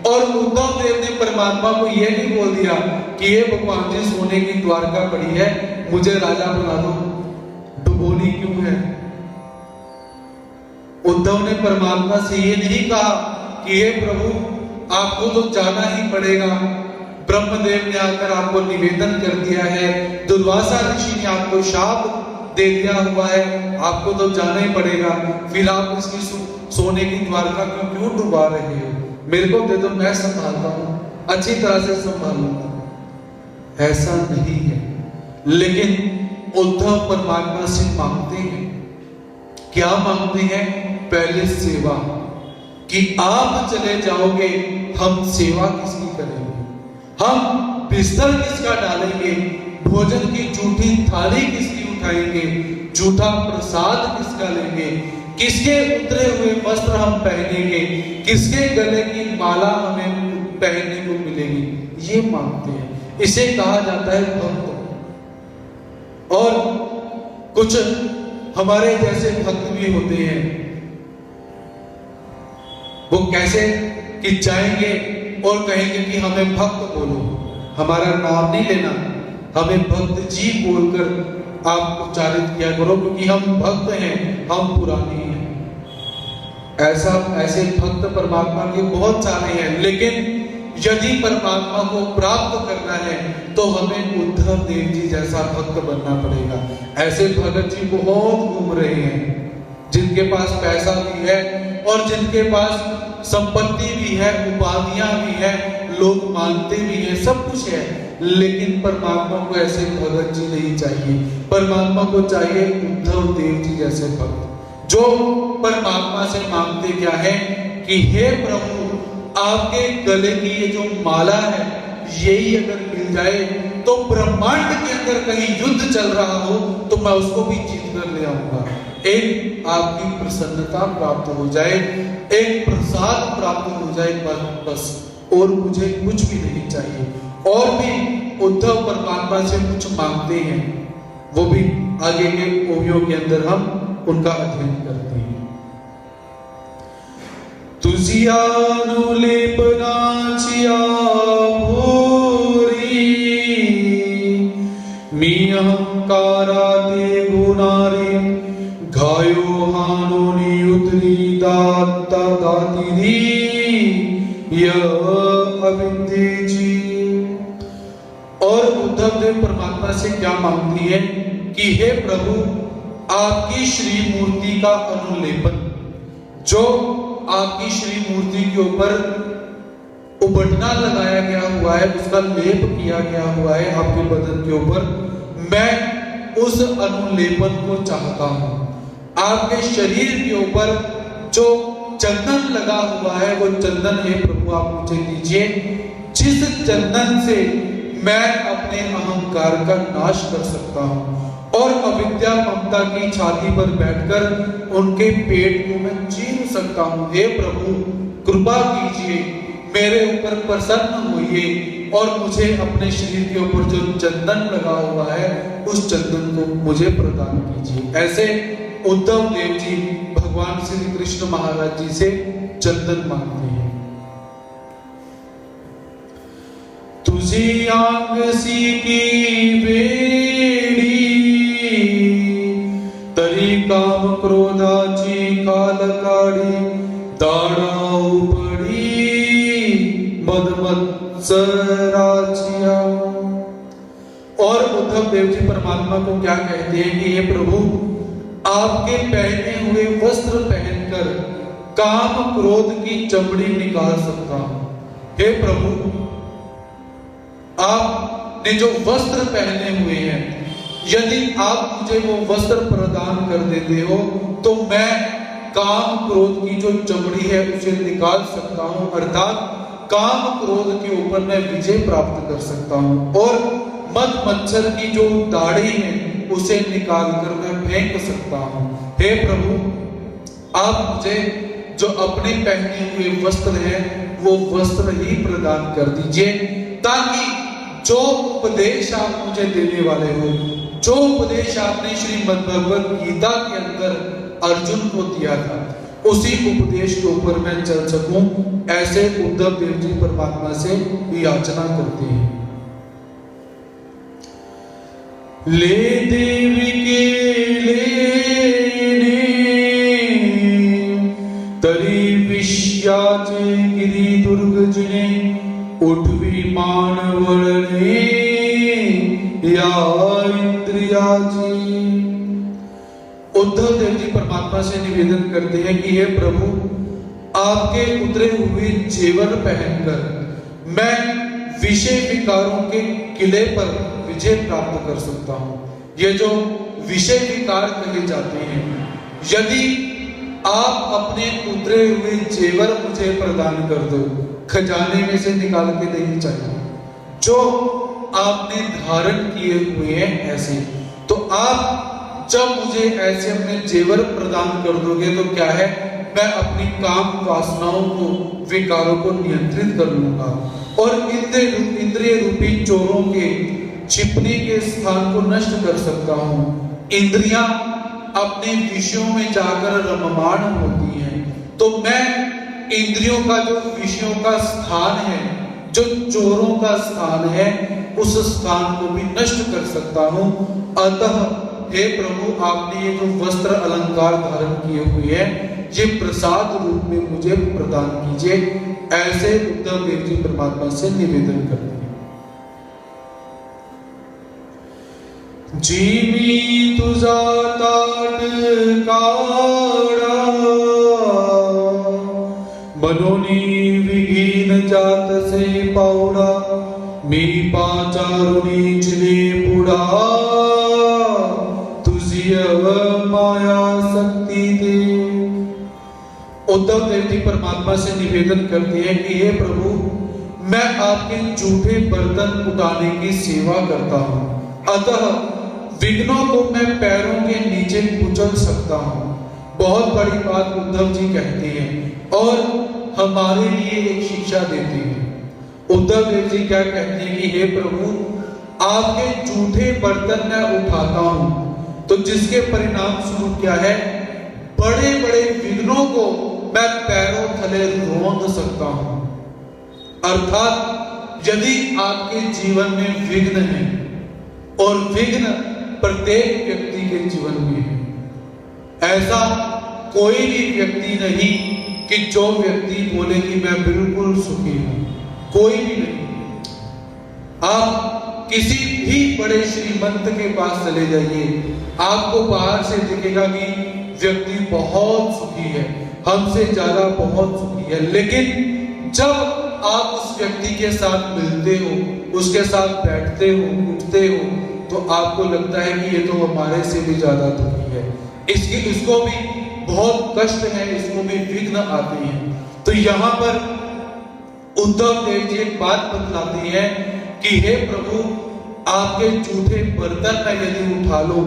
और उद्धव देव ने परमात्मा को यह नहीं बोल दिया कि ये भगवान जी सोने की द्वारका पड़ी है, मुझे राजा बना दो, डुबोनी क्यों है। उद्धव ने परमात्मा से ये नहीं कहा कि हे प्रभु आपको तो जाना ही पड़ेगा, ब्रह्मदेव ने आकर आपको निवेदन कर दिया है, दुर्वासा ऋषि ने आपको शाप दे दिया हुआ है, आपको तो जाना ही पड़ेगा, फिर आप इसकी सोने की द्वारका क्यों डुबा रहे हो, मेरे को दे दो, मैं संभालता हूं, अच्छी तरह से संभालूंगा। ऐसा नहीं है। लेकिन उद्धव परमात्मा से मांगते हैं, क्या मांगते हैं, पहले सेवा, कि आप चले जाओगे हम सेवा किसकी करेंगे, हम बिस्तर किसका डालेंगे, भोजन की जूठी थाली किसकी उठाएंगे, जूठा प्रसाद किसका लेंगे, किसके उतरे हुए वस्त्र हम पहनेंगे, किसके गले की माला हमें पहनने को मिलेगी, ये मांगते हैं। इसे कहा जाता है भक्त। और कुछ हमारे जैसे भक्त भी होते हैं, वो कैसे कि जाएंगे और कहेंगे कि हमें भक्त बोलो, हमारा नाम नहीं लेना, हमें भक्त जी बोलकर आप उच्चारित किया करो, क्योंकि हम भक्त हैं, हम पुराने हैं। ऐसे भक्त परमात्मा के बहुत सारे हैं। लेकिन यदि परमात्मा को प्राप्त करना है तो हमें उद्धव देव जी जैसा भक्त बनना पड़ेगा। ऐसे भगत जी बहुत घूम रहे हैं, जिनके पास पैसा भी है और जिनके पास संपत्ति भी है, उपाधियां भी है, लोग मानते भी हैं, सब कुछ है, लेकिन परमात्मा को ऐसे भगत जी नहीं चाहिए। परमात्मा को चाहिए उद्धव देव जी जैसे भक्त, जो परमात्मा से मांगते क्या है कि हे प्रभु आपके गले की ये जो माला है यही अगर मिल जाए तो ब्रह्मांड के अंदर कहीं युद्ध चल रहा हो तो मैं उसको भी जीत कर ले आऊंगा। एक आपकी प्रसन्नता प्राप्त हो जाए, एक प्रसाद प्राप्त हो जाए, बस और मुझे कुछ भी नहीं चाहिए। और भी उद्धव परमात्मा से कुछ मांगते हैं, वो भी आगे के ओवियों के अंदर हम उनका अध्ययन करते हैं। तुझिया लेपनाचिया भूरी मी अहंकारा दे गुनारी घायो हानोनी उतरी दाता दाती अविंदे जी। और उद्धव देव परमात्मा से क्या मांगती है कि हे प्रभु, आपकी श्री मूर्ति का अनुलेपन, जो आपकी श्री मूर्ति के ऊपर उबटना लगाया गया हुआ है, उसका लेप किया गया हुआ है आपके बदन के ऊपर, मैं उस अनुलेपन को चाहता हूं। आपके शरीर के ऊपर जो चंदन लगा हुआ है वो चंदन हे प्रभु आप मुझे दीजिए, जिस चंदन से मैं अपने अहंकार का नाश कर सकता हूं और अविद्या ममता की छाती पर बैठकर उनके पेट को मैं चीर सकता हूं। हे प्रभु कृपा कीजिए, मेरे ऊपर प्रसन्न होइए और मुझे अपने शरीर के ऊपर जो चंदन लगा हुआ है उस चंदन को मुझे प्रदान कीजिए। ऐसे उद्धव देव जी भगवान श्री कृष्ण महाराज जी से चंदन मांगते हैं। तुझी आंग सी की बेड़ी तरी काम क्रोधाची काल काड़ी दाड़ा उपड़ी मद सराचिया। और उद्धव देव जी परमात्मा को क्या कहते हैं कि हे प्रभु, आपके पहने हुए वस्त्र पहनकर काम क्रोध की चमड़ी निकाल सकता हूं। हे प्रभु, आपने जो वस्त्र पहने हुए हैं, यदि आप मुझे वो वस्त्र प्रदान कर देते हो तो मैं काम क्रोध की जो चमड़ी है उसे निकाल सकता हूं, अर्थात काम क्रोध के ऊपर मैं विजय प्राप्त कर सकता हूं और मद मच्छर की जो दाढ़ी है उसे निकाल कर मैं फेंक सकता हूं। हे प्रभु, आप मुझे जो अपने पहने हुए वस्त्र हैं वो वस्त्र ही प्रदान कर दीजिए, ताकि जो उपदेश आप मुझे देने वाले हो, जो उपदेश आपने श्रीमद् भगवत गीता के अंदर अर्जुन को दिया था, उसी उपदेश के ऊपर मैं चल सकूं। ऐसे उद्धव देव जी परमात्मा से याचना करते हैं। ले देवी के लेने तरी विश्याचे गिरी दुर्ग जिने उठवी मानवरने या इंद्रिया जी। उद्धव देव जी परमात्मा से निवेदन करते हैं कि हे प्रभु, आपके उतरे हुए जेवर पहनकर मैं विषय विकारों के किले पर विजय प्राप्त कर सकता हूं। ये जो विषय विकार कहे जाते हैं, यदि आप अपने उतरे हुए जेवर मुझे प्रदान कर दो, खजाने में से निकाल के नहीं चाहिए, जो आपने धारण किए हुए हैं ऐसे, तो आप जब मुझे ऐसे अपने जेवर प्रदान कर दोगे तो क्या है, मैं अपनी काम वासनाओं को, विकारों को नियंत्रित कर लूंगा और इंद्रिय रूपी चोरों के छिपने के स्थान को नष्ट कर सकता हूं। इंद्रियां अपने विषयों में जाकर रममाण होती हैं, तो मैं इंद्रियों का जो विषयों का स्थान है, जो चोरों का स्थान है, उस स्थान को भी नष्ट कर सकता हूं। अतः हे प्रभु, आपने ये जो वस्त्र अलंकार धारण किए हुए हैं, ये प्रसाद रूप में मुझे प्रदान कीजिए। ऐसे उद्धव देव जी परमात्मा से निवेदन करते हैं। जीवी तुझा ताट काड़ा मनोनी विघीन जात से पाउड़ा मी पाचारुनी चिले पुड़ा तुझी माया शक्ति दे। उद्धव देव जी परमात्मा से निवेदन करते हैं कि हे प्रभु, मैं आपके जूठे बर्तन उठाने की सेवा करता हूं, अतः विघ्नों को मैं पैरों के नीचे कुचल सकता हूं। बहुत बड़ी बात उद्धव जी कहती हैं और हमारे लिए एक शिक्षा देती है। उद्धव देव जी क्या कहते हैं कि हे प्रभु, आपके जूठे बर्तन मैं उठाता हूं, तो जिसके परिणाम स्वरूप क्या है, बड़े बड़े विघ्नों को मैं पैरों तले रौंद सकता हूं। अर्थात यदि आपके जीवन में विघ्न है, और विघ्न प्रत्येक व्यक्ति के जीवन में है, ऐसा कोई भी व्यक्ति नहीं कि जो व्यक्ति बोले कि मैं बिल्कुल सुखी हूं, कोई भी नहीं। आप किसी भी बड़े श्रीमंत के पास चले जाइए, आपको बाहर से दिखेगा कि व्यक्ति बहुत सुखी है, हमसे ज्यादा बहुत सुखी है, लेकिन जब आप उस व्यक्ति के साथ मिलते हो, उसके साथ बैठते हो, उठते हो, तो आपको लगता है कि ये तो हमारे से भी ज्यादा दुखी है, इसको भी बहुत कष्ट है, इसको भी विघ्न आते हैं। तो यहाँ पर उद्धव देव जी एक बात बतलाती है कि हे प्रभु, आपके जूठे बर्तन में यदि उठा लो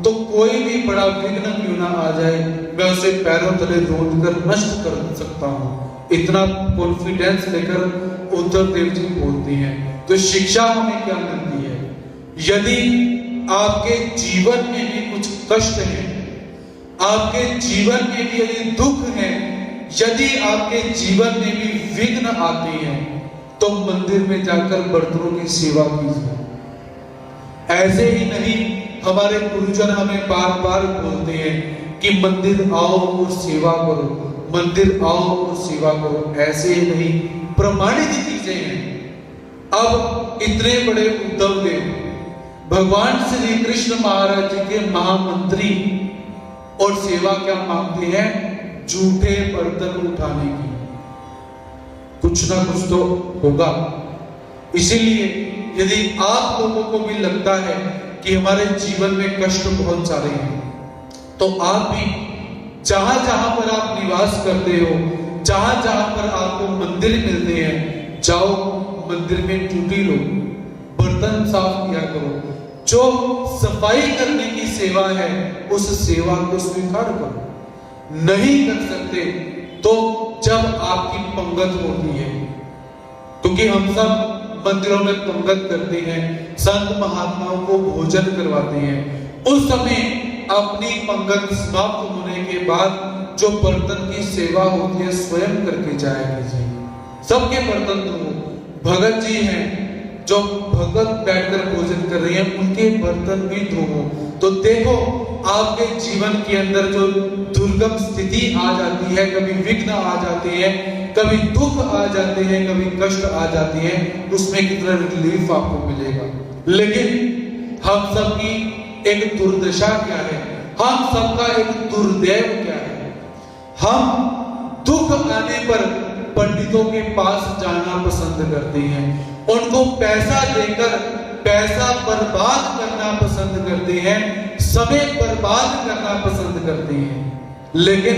तो कोई भी बड़ा विघ्न क्यों ना आ जाए, मैं उसे पैरों तले रोंद कर नष्ट कर सकता हूं। इतना कॉन्फिडेंस लेकर उद्धव देव जी बोलती हैं। तो शिक्षा हमें क्या मिलती है, यदि आपके जीवन में भी कुछ कष्ट है, आपके जीवन में भी यदि दुख है, यदि आपके जीवन में भी विघ्न आते हैं, तो मंदिर में जाकर बर्तनों की सेवा कीजिए। ऐसे ही नहीं, हमारे गुरुजन हमें बार बार बोलते हैं कि मंदिर आओ और सेवा करो, मंदिर आओ और सेवा करो। ऐसे ही नहीं, प्रमाणित चीजें हैं। अब इतने बड़े उद्धव देव भगवान श्री कृष्ण महाराज जी के महामंत्री, और सेवा क्या मांगते हैं, जूठे बर्तन उठाने की। कुछ ना कुछ तो होगा। इसीलिए यदि आप लोगों को भी लगता है कि हमारे जीवन में कष्ट बहुत सारे हैं, तो आप भी जहां जहां पर आप निवास करते हो, जहां जहां पर आपको मंदिर मिलते हैं, जाओ मंदिर में ड्यूटी लो, बर्तन साफ किया करो। जो सफाई करने की सेवा है, उस सेवा को स्वीकार करो। नहीं कर सकते तो जब आपकी पंगत होती है, क्योंकि हम सब मंदिरों में पंगत करते हैं, संत महात्माओं को भोजन करवाते हैं, उस समय अपनी पंगत समाप्त होने के बाद जो बर्तन की सेवा होती है, स्वयं करके जाया कीजिए। सबके बर्तन धो। भगत जी हैं जो भगत बैठकर भोजन कर रहे हैं, उनके बर्तन भी धो। तो देखो, आपके जीवन के अंदर जो दुर्गम स्थिति आ जाती है, कभी विघ्न आ जाते हैं, कभी दुख आ जाते हैं, कभी कष्ट आ जाती है, उसमें कितना रिलीफ आपको मिलेगा। लेकिन हम सब की एक दुर्दशा क्या है, हम सबका एक दुर्दैव क्या है, हम दुख आने पर पंडितों के पास जाना पसंद करते हैं, उनको पैसा देकर पैसा बर्बाद करना पसंद करते हैं, समय बर्बाद करना पसंद करते हैं। लेकिन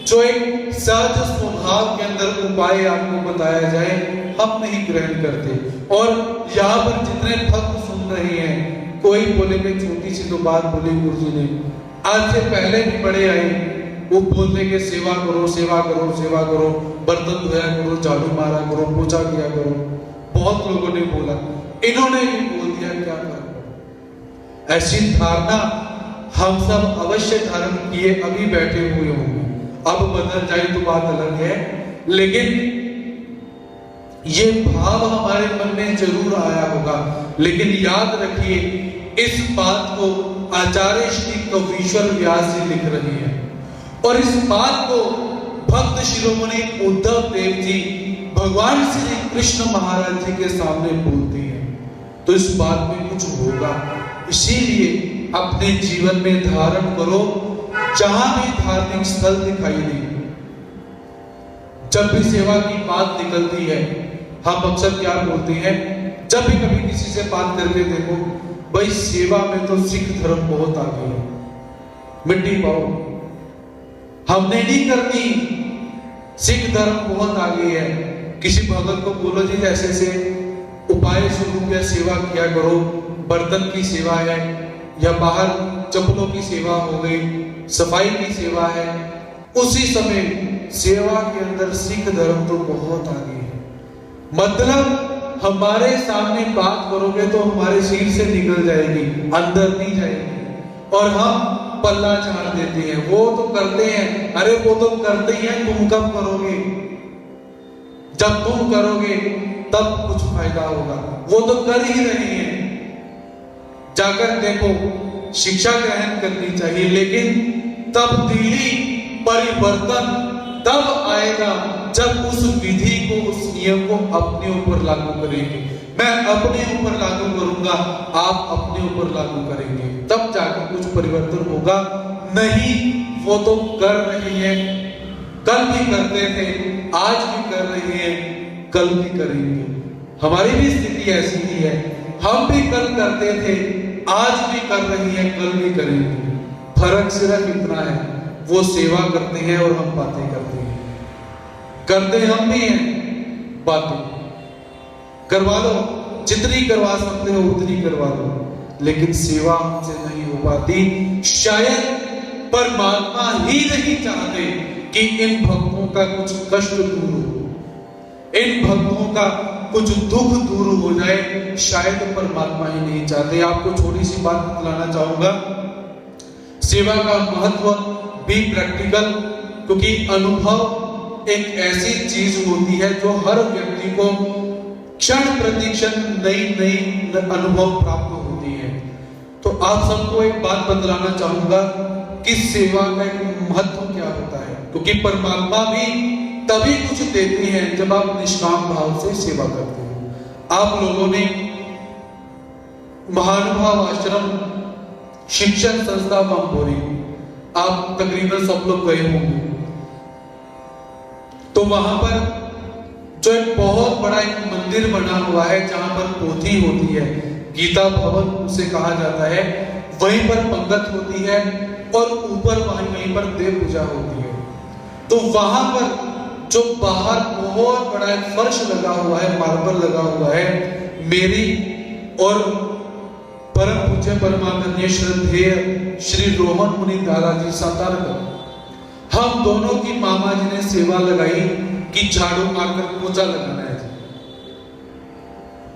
जो एक सहज स्वभाव के अंदर उपाय आपको बताया जाए, हम नहीं ग्रहण करते। और यहाँ पर जितने भक्त सुन रहे हैं, कोई बोले कि छोटी सी तो बात बोली गुरुजी ने, आज से पहले भी बड़े आए, वो बोलते कि सेवा करो, सेवा करो, सेवा करो, बर्तन धोया करो, झाड़ू मारा करो, पोछा किया करो। बहुत लोगों ने बोला, इन्होंने भी बोल दिया, क्या करो। ऐसी धारणा हम सब अवश्य धारण किए अभी बैठे हुए होंगे, अब बदल जाए तो बात अलग है, लेकिन ये भाव हमारे मन में जरूर आया होगा। लेकिन याद रखिए, इस बात को आचार्य श्री कवीश्वर व्यास जी लिख रहे हैं, और इस बात को भक्त शिरोमणि उद्धव देव जी भगवान श्री कृष्ण महाराज जी के सामने बोलते हैं, तो इस बात में कुछ होगा। इसीलिए अपने जीवन में धारण करो, जहां भी धार्मिक स्थल दिखाई दे, जब भी सेवा की बात निकलती है, हम अक्सर क्या बोलते हैं, जब भी कभी किसी से बात करके देखो, भाई सेवा में तो सिख धर्म बहुत आगे है, मिट्टी पाओ, हमने नहीं करनी, सिख धर्म बहुत आगे है, किसी भगत को बोलो जी ऐसे ऐसे उपाय स्वरूप या सेवा किया करो, बर्तन की सेवा है या बाहर चप्पलों की सेवा हो गई, सफाई की सेवा है, उसी समय सेवा के अंदर सिख धर्म तो बहुत आगे है। मतलब हमारे सामने बात करोगे तो हमारे सिर से निकल जाएगी, अंदर नहीं जाएगी, और हम पल्ला झाड़ देते हैं। वो तो करते हैं, अरे वो तो करते ही हैं, तुम कब करोगे? जब तुम करोगे तब कुछ फायदा होगा। वो तो कर ही रहे हैं, जाकर देखो। शिक्षा ग्रहण करनी चाहिए, लेकिन तब्दीली परिवर्तन तब आएगा जब उस विधि को, उस नियम को अपने ऊपर लागू करेंगे। मैं अपने ऊपर लागू करूंगा, आप अपने ऊपर लागू करेंगे, तब जाकर कुछ परिवर्तन होगा। नहीं, वो तो कर रही है, कल भी करते थे, आज भी कर रहे हैं, कल भी करेंगे। हमारी भी स्थिति ऐसी ही है, हम भी कल करते थे, आज भी कर रही है, कल भी करेंगे। फर्क सिर्फ इतना है, वो सेवा करते हैं और हम बातें करते हैं। करते हम भी हैं, बातें करवा लो, जितनी करवा सकते हो उतनी करवा लो, लेकिन सेवा हमसे नहीं हो पाती। शायद परमात्मा ही नहीं चाहते कि इन भक्तों का कुछ कष्ट दूर हो, इन भक्तों का कुछ दुख दूर हो जाए, शायद परमात्मा ही नहीं चाहते। आपको छोटी सी बात बतलाना चाहूंगा, सेवा का महत्व भी प्रैक्टिकल, क्योंकि अनुभव एक ऐसी चीज होती है जो हर व्यक्ति को क्षण प्रतिक्षण नई नई अनुभव प्राप्त होती है। तो आप सबको एक बात बतलाना चाहूंगा कि सेवा का एक महत्व क्या होता है, क्योंकि परमात्मा भी तभी कुछ देते हैं जब आप निष्काम भाव से सेवा करते हो। आप लोगों ने महानुभाव आश्रम शिक्षण संस्था बम्बोरी, आप तकरीबन सब लोग गए होंगे, तो वहां पर जो एक बहुत बड़ा एक मंदिर बना हुआ है जहां पर पोथी होती है, गीता भवन उसे कहा जाता है, वहीं पर पंगत होती है और ऊपर वहीं पर देव पूजा होती है। तो वहां पर जो बाहर बहुत बड़ा एक फर्श लगा हुआ है, मार्बल लगा हुआ है, मेरी और परम पूज्य परमानंदीय श्रद्धेय श्री रोहन मुनि दादाजी सातारकर, हम दोनों की मामा जी ने सेवा लगाई कि झाड़ू मारकर पोछा लगाना है,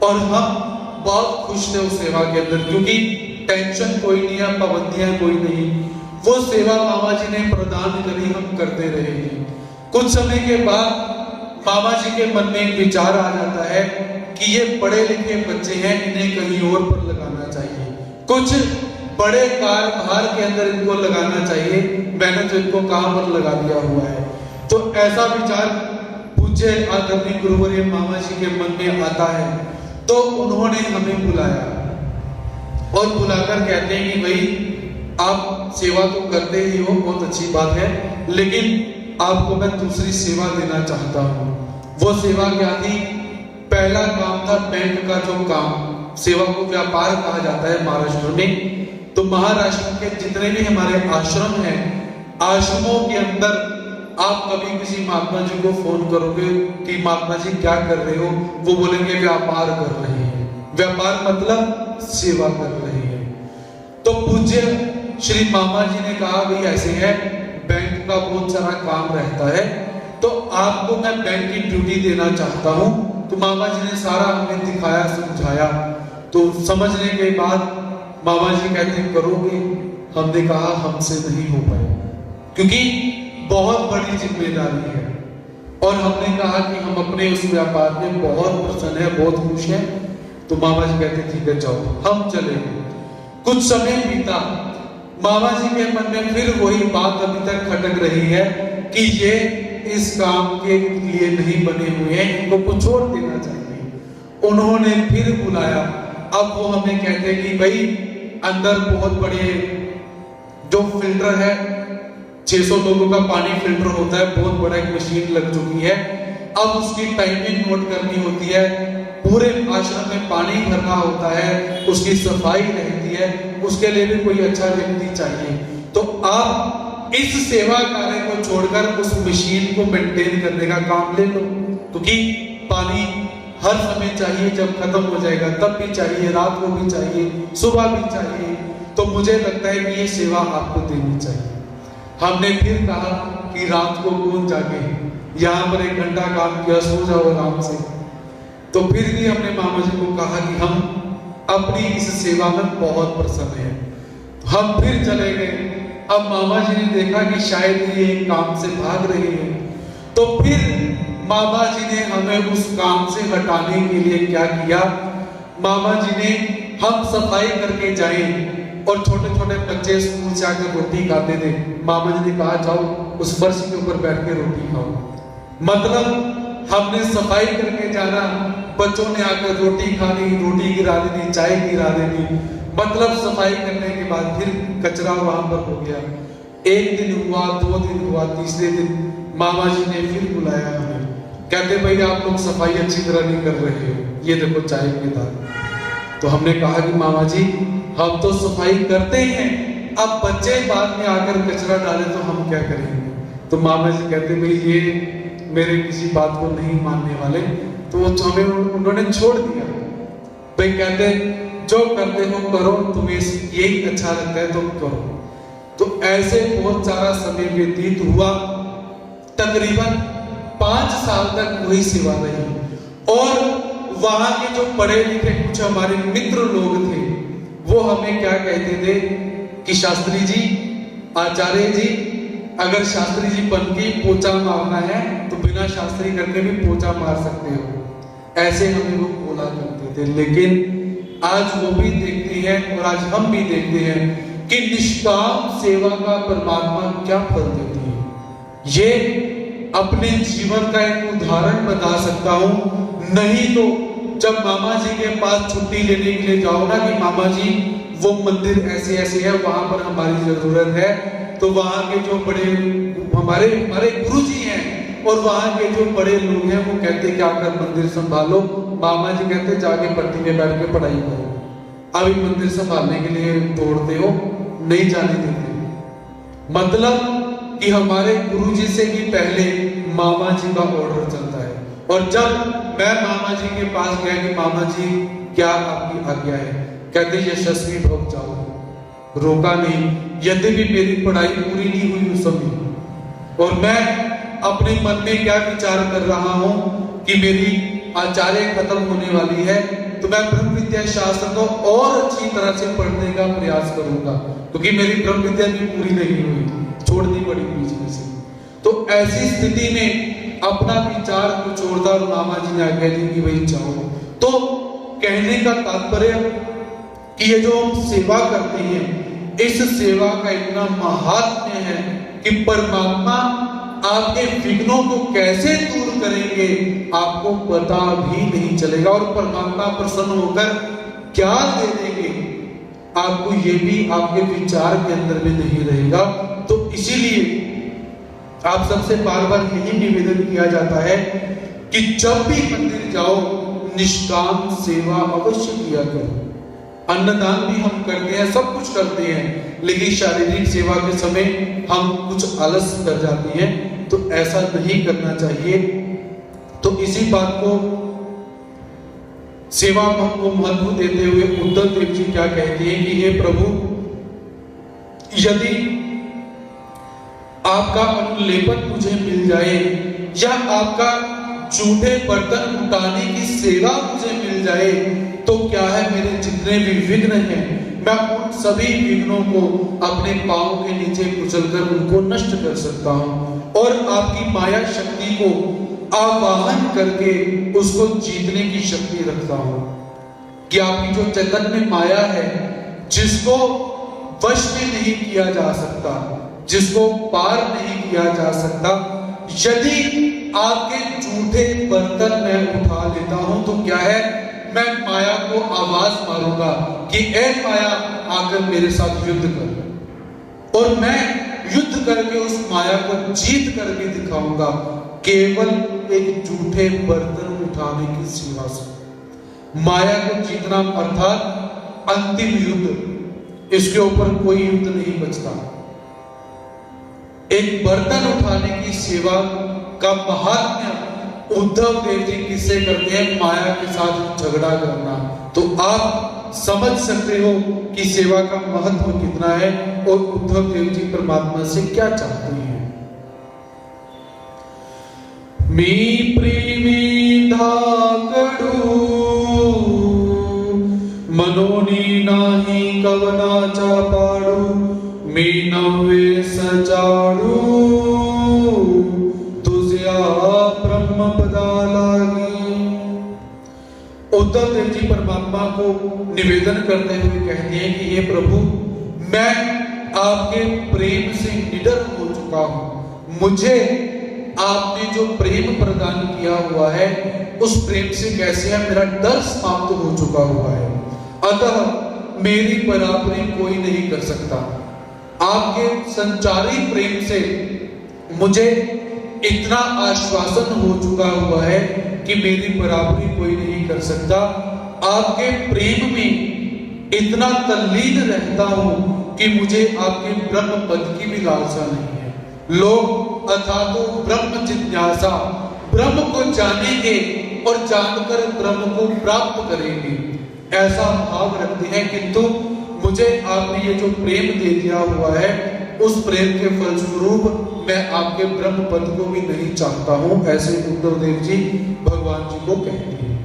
और हम बहुत खुश थे उस सेवा के अंदर, क्योंकि टेंशन कोई नहीं है, पाबंदियां कोई नहीं। वो सेवा मामा जी ने प्रदान करी, हम करते रहे। कुछ समय के बाद मामा जी के मन में एक विचार आ जाता है कि ये पढ़े लिखे बच्चे हैं, इन्हें कहीं और पर लगाना चाहिए, कुछ बड़े कारभार के अंदर इनको लगाना चाहिए, मैंने तो इनको कहां पर लगा दिया हुआ है। तो ऐसा विचार पूज्य आदरणीय गुरुवर्य मामा जी के मन में आता है, तो उन्होंने हमें बुलाया और बुलाकर कहते हैं कि भाई आप सेवा तो करते ही हो, बहुत अच्छी बात है, लेकिन आपको मैं दूसरी सेवा देना चाहता हूँ। वो सेवा क्या थी? पहला काम था बैंक का जो काम, सेवा को व्यापार कहा जाता है महाराष्ट्र में। तो महाराष्ट्र के जितने भी हमारे आश्रम हैं, आश्रमों के अंदर आप कभी किसी महात्मा जी को फोन करोगे कि महात्मा जी क्या कर रहे हो, वो बोलेंगे व्यापार कर रहे हैं। व्यापार मतलब सेवा कर रहे हैं। तो पूज्य श्री मामा जी ने कहा भाई ऐसे है, बैंक का बहुत सारा काम रहता है, तो आपको मैं बैंक की ड्यूटी देना चाहता हूं। तो मामा जी ने सारा हमें दिखाया, समझाया। तो समझने के बाद मामा जी कहते करोगे? हमने कहा हमसे नहीं हो पाए, क्योंकि बहुत बड़ी जिम्मेदारी है, और हमने कहा कि हम अपने उस व्यापार में बहुत प्रसन्न है, बहुत खुश है। तो मामा जी कहते ठीक है जाओ, हम चले। कुछ समय बीता, मामा जी के मन में फिर वही बात अभी तक खटक रही है कि ये इस काम के लिए नहीं बने हुए हैं, इनको कुछ और देना चाहिए। उन्होंने फिर बुलाया। अब वो हमें कहते हैं कि भाई अंदर बहुत बड़े जो फिल्टर है, 600 लोगों का पानी फिल्टर होता है, बहुत बड़ा एक मशीन लग चुकी है। अब उसकी टाइमिंग नोट करनी होती है, पूरे आश्रम में पानी भरना होता है, उसकी सफाई रहती है, उसके लिए भी कोई अच्छा व्यक्ति चाहिए। तो आप इस सेवा कार्य को छोड़कर उस मशीन को मेंटेन करने का काम ले लो, क्योंकि पानी हर समय चाहिए, जब खत्म हो जाएगा तब भी चाहिए, रात को भी चाहिए, सुबह भी चाहिए, तो मुझे लगता है कि ये सेवा आपको देनी चाहिए। हमने फिर कहा कि रात को कौन जागे, यहाँ पर 1 घंटा काम किया, सो जाओ आराम से। तो फिर भी हमने मामा जी को कहा कि हम अपनी इस सेवा में बहुत प्रसन्न हैं। हम फिर चले गए। अब मामा जी ने देखा कि शायद ये काम से भाग रहे हैं, तो फिर मामा जी ने हमें उस काम से हटाने के लिए क्या किया, मामा जी ने हम सफाई करके जाए और छोटे छोटे बच्चे स्कूल से आकर रोटी खाते थे, मामा जी ने कहा जाओ उस फर्श के ऊपर बैठ के रोटी खाओ। मतलब हमने सफाई करके जाना, बच्चों ने आकर रोटी खानी, रोटी गिरा देनी, चाय गिरा देनी, मतलब सफाई करने के बाद फिर कचरा वहां पर हो गया। 1 दिन हुआ, 2 दिन हुआ, तीसरे दिन मामा जी ने फिर बुलाया हमें, कहते भाई आप लोग सफाई अच्छी तरह नहीं कर रहे हो, ये देखो चाय के दाग। तो हमने कहा कि मामा जी हम तो सफाई करते हैं, अब बच्चे बाद में आकर कचरा डाले तो हम क्या करेंगे। तो मामा जी कहते भाई ये मेरे किसी बात को नहीं मानने वाले, तो हमें उन्होंने छोड़ दिया। भाई कहते जो करते हो करो, तुम्हें यही अच्छा लगता है तो करो। तो ऐसे बहुत सारा समय व्यतीत हुआ, तकरीबन 5 साल तक वही सेवा रही। और वहां के जो पढ़े लिखे कुछ हमारे मित्र लोग थे, वो हमें क्या कहते थे कि शास्त्री जी, आचार्य जी, अगर शास्त्री जी बन के पोचा मारना है तो बिना शास्त्री करके भी पोचा मार सकते हो, ऐसे हमें वो बोला करते थे। लेकिन आज वो भी देखते हैं और आज हम भी देखते हैं कि निष्काम सेवा का परमात्मा क्या फल देती है। ये अपने जीवन का एक उदाहरण बता सकता हूं। नहीं तो जब मामा जी के पास छुट्टी लेने के लिए जाओ ना कि मामा जी वो मंदिर ऐसे ऐसे है, वहां पर हमारी जरूरत है, तो वहां के जो बड़े हमारे गुरु जी हैं और वहां के जो बड़े लोग हैं वो कहते क्या कर मंदिर संभालो, मामा जी कहते जाके पट्टी में बैठ के पढ़ाई करो, अभी मंदिर संभालने के लिए दौड़ते हो, नहीं जाने देते। मतलब कि हमारे गुरु जी से भी पहले मामा जी का ऑर्डर चलता है। और जब मैं मामा जी के पास गया कि मामा जी क्या आपकी आज्ञा है, कहते यशस्वी भव जाओ, रोका नहीं। यद्यपि मेरी पढ़ाई पूरी नहीं हुई उस समय, और मैं अपने मन में क्या विचार कर रहा हूं कि मेरी आचार्य खत्म होने वाली है, तो मैं ब्रह्म विद्या शास्त्र को और अच्छी तरह से पढ़ने का प्रयास करूंगा, क्योंकि मेरी ब्रह्म विद्या भी पूरी नहीं हुई, छोड़नी पड़ी बीच में से। तो ऐसी स्थिति में अपना विचार को छोड़कर मामा जी ने आज्ञा दी कि भाई जाओ। तो कहने का तात्पर्य कि ये जो हम सेवा करते हैं, इस सेवा का इतना महात्म्य है कि परमात्मा आपके विघ्नों को कैसे दूर करेंगे आपको पता भी नहीं चलेगा, और परमात्मा प्रसन्न होकर क्या दे देंगे आपको ये भी आपके विचार के अंदर में नहीं रहेगा। तो इसीलिए आप सबसे बार बार यही निवेदन किया जाता है कि जब भी मंदिर जाओ निष्काम सेवा अवश्य किया करो। अन्नदान भी हम करते हैं, सब कुछ करते हैं, लेकिन शारीरिक सेवा के समय हम कुछ आलस कर जाते हैं, तो ऐसा नहीं करना चाहिए। तो इसी बात को सेवा को महत्व देते हुए उद्धव देव जी क्या कहते हैं कि हे प्रभु, यदि आपका अनुलेपन मुझे मिल जाए या आपका जूठे बर्तन उठाने की सेवा मुझे मिल जाए, तो क्या है मेरे जितने भी विघ्न हैं मैं उन सभी विघ्नों को अपने पांव के नीचे कुचलकर उनको नष्ट कर सकता हूं, और आपकी माया शक्ति को आवाहन करके उसको जीतने की शक्ति रखता हूं। कि आपकी जो चैतन्य माया है, जिसको वश में नहीं किया जा सकता, जिसको पार नहीं किया जा सकता, यदि आपके जूठे बर्तन मैं उठा लेता हूं तो क्या है, मैं माया को आवाज मारूंगा कि ए माया आकर मेरे साथ युद्ध कर, और मैं युद्ध करके उस माया को जीत कर भी दिखाऊंगा, केवल एक जूठे बर्तन उठाने की सेवा से। माया को जीतना अर्थात अंतिम युद्ध, इसके ऊपर कोई युद्ध नहीं बचता। एक बर्तन उठाने की सेवा का महात्म्य उद्धव देव जी किससे करते हैं? माया के साथ झगड़ा करना। तो आप समझ सकते हो कि सेवा का महत्व कितना है और उद्धव देव जी परमात्मा से क्या चाहते हैं। मी प्रेमी धाकड़ू मनोनी नाही कवनाचा पाडू मी नव्हे सजाडू तुझ्या ब्रह्मपदा लागी। उद्धव देव जी परमात्मा को निवेदन करते हुए कहते हैं कि हे प्रभु, मैं आपके प्रेम से निडर हो चुका हूं। मुझे आपने जो प्रेम प्रदान किया हुआ है उस प्रेम से कैसे है, मेरा डर समाप्त हो चुका हुआ है। अतः मेरी बराबरी कोई नहीं कर सकता। आपके संचारी प्रेम से मुझे इतना आश्वासन हो चुका हुआ है कि मेरी बराबरी कोई नहीं कर सकता। आपके प्रेम में इतना तल्लीन रहता हूं कि मुझे आपके ब्रह्म पद की भी लालसा नहीं है। लोग अथातो ब्रह्म जिज्ञासा, ब्रह्म को जानेंगे और जानकर ब्रह्म को प्राप्त करेंगे, ऐसा भाव रखते हैं। किंतु मुझे आपने ये जो प्रेम दे दिया हुआ है उस प्रेम के फलस्वरूप मैं आपके ब्रह्म पद को भी नहीं चाहता हूं। ऐसे उद्धव देव जी भगवान जी को कहते हैं।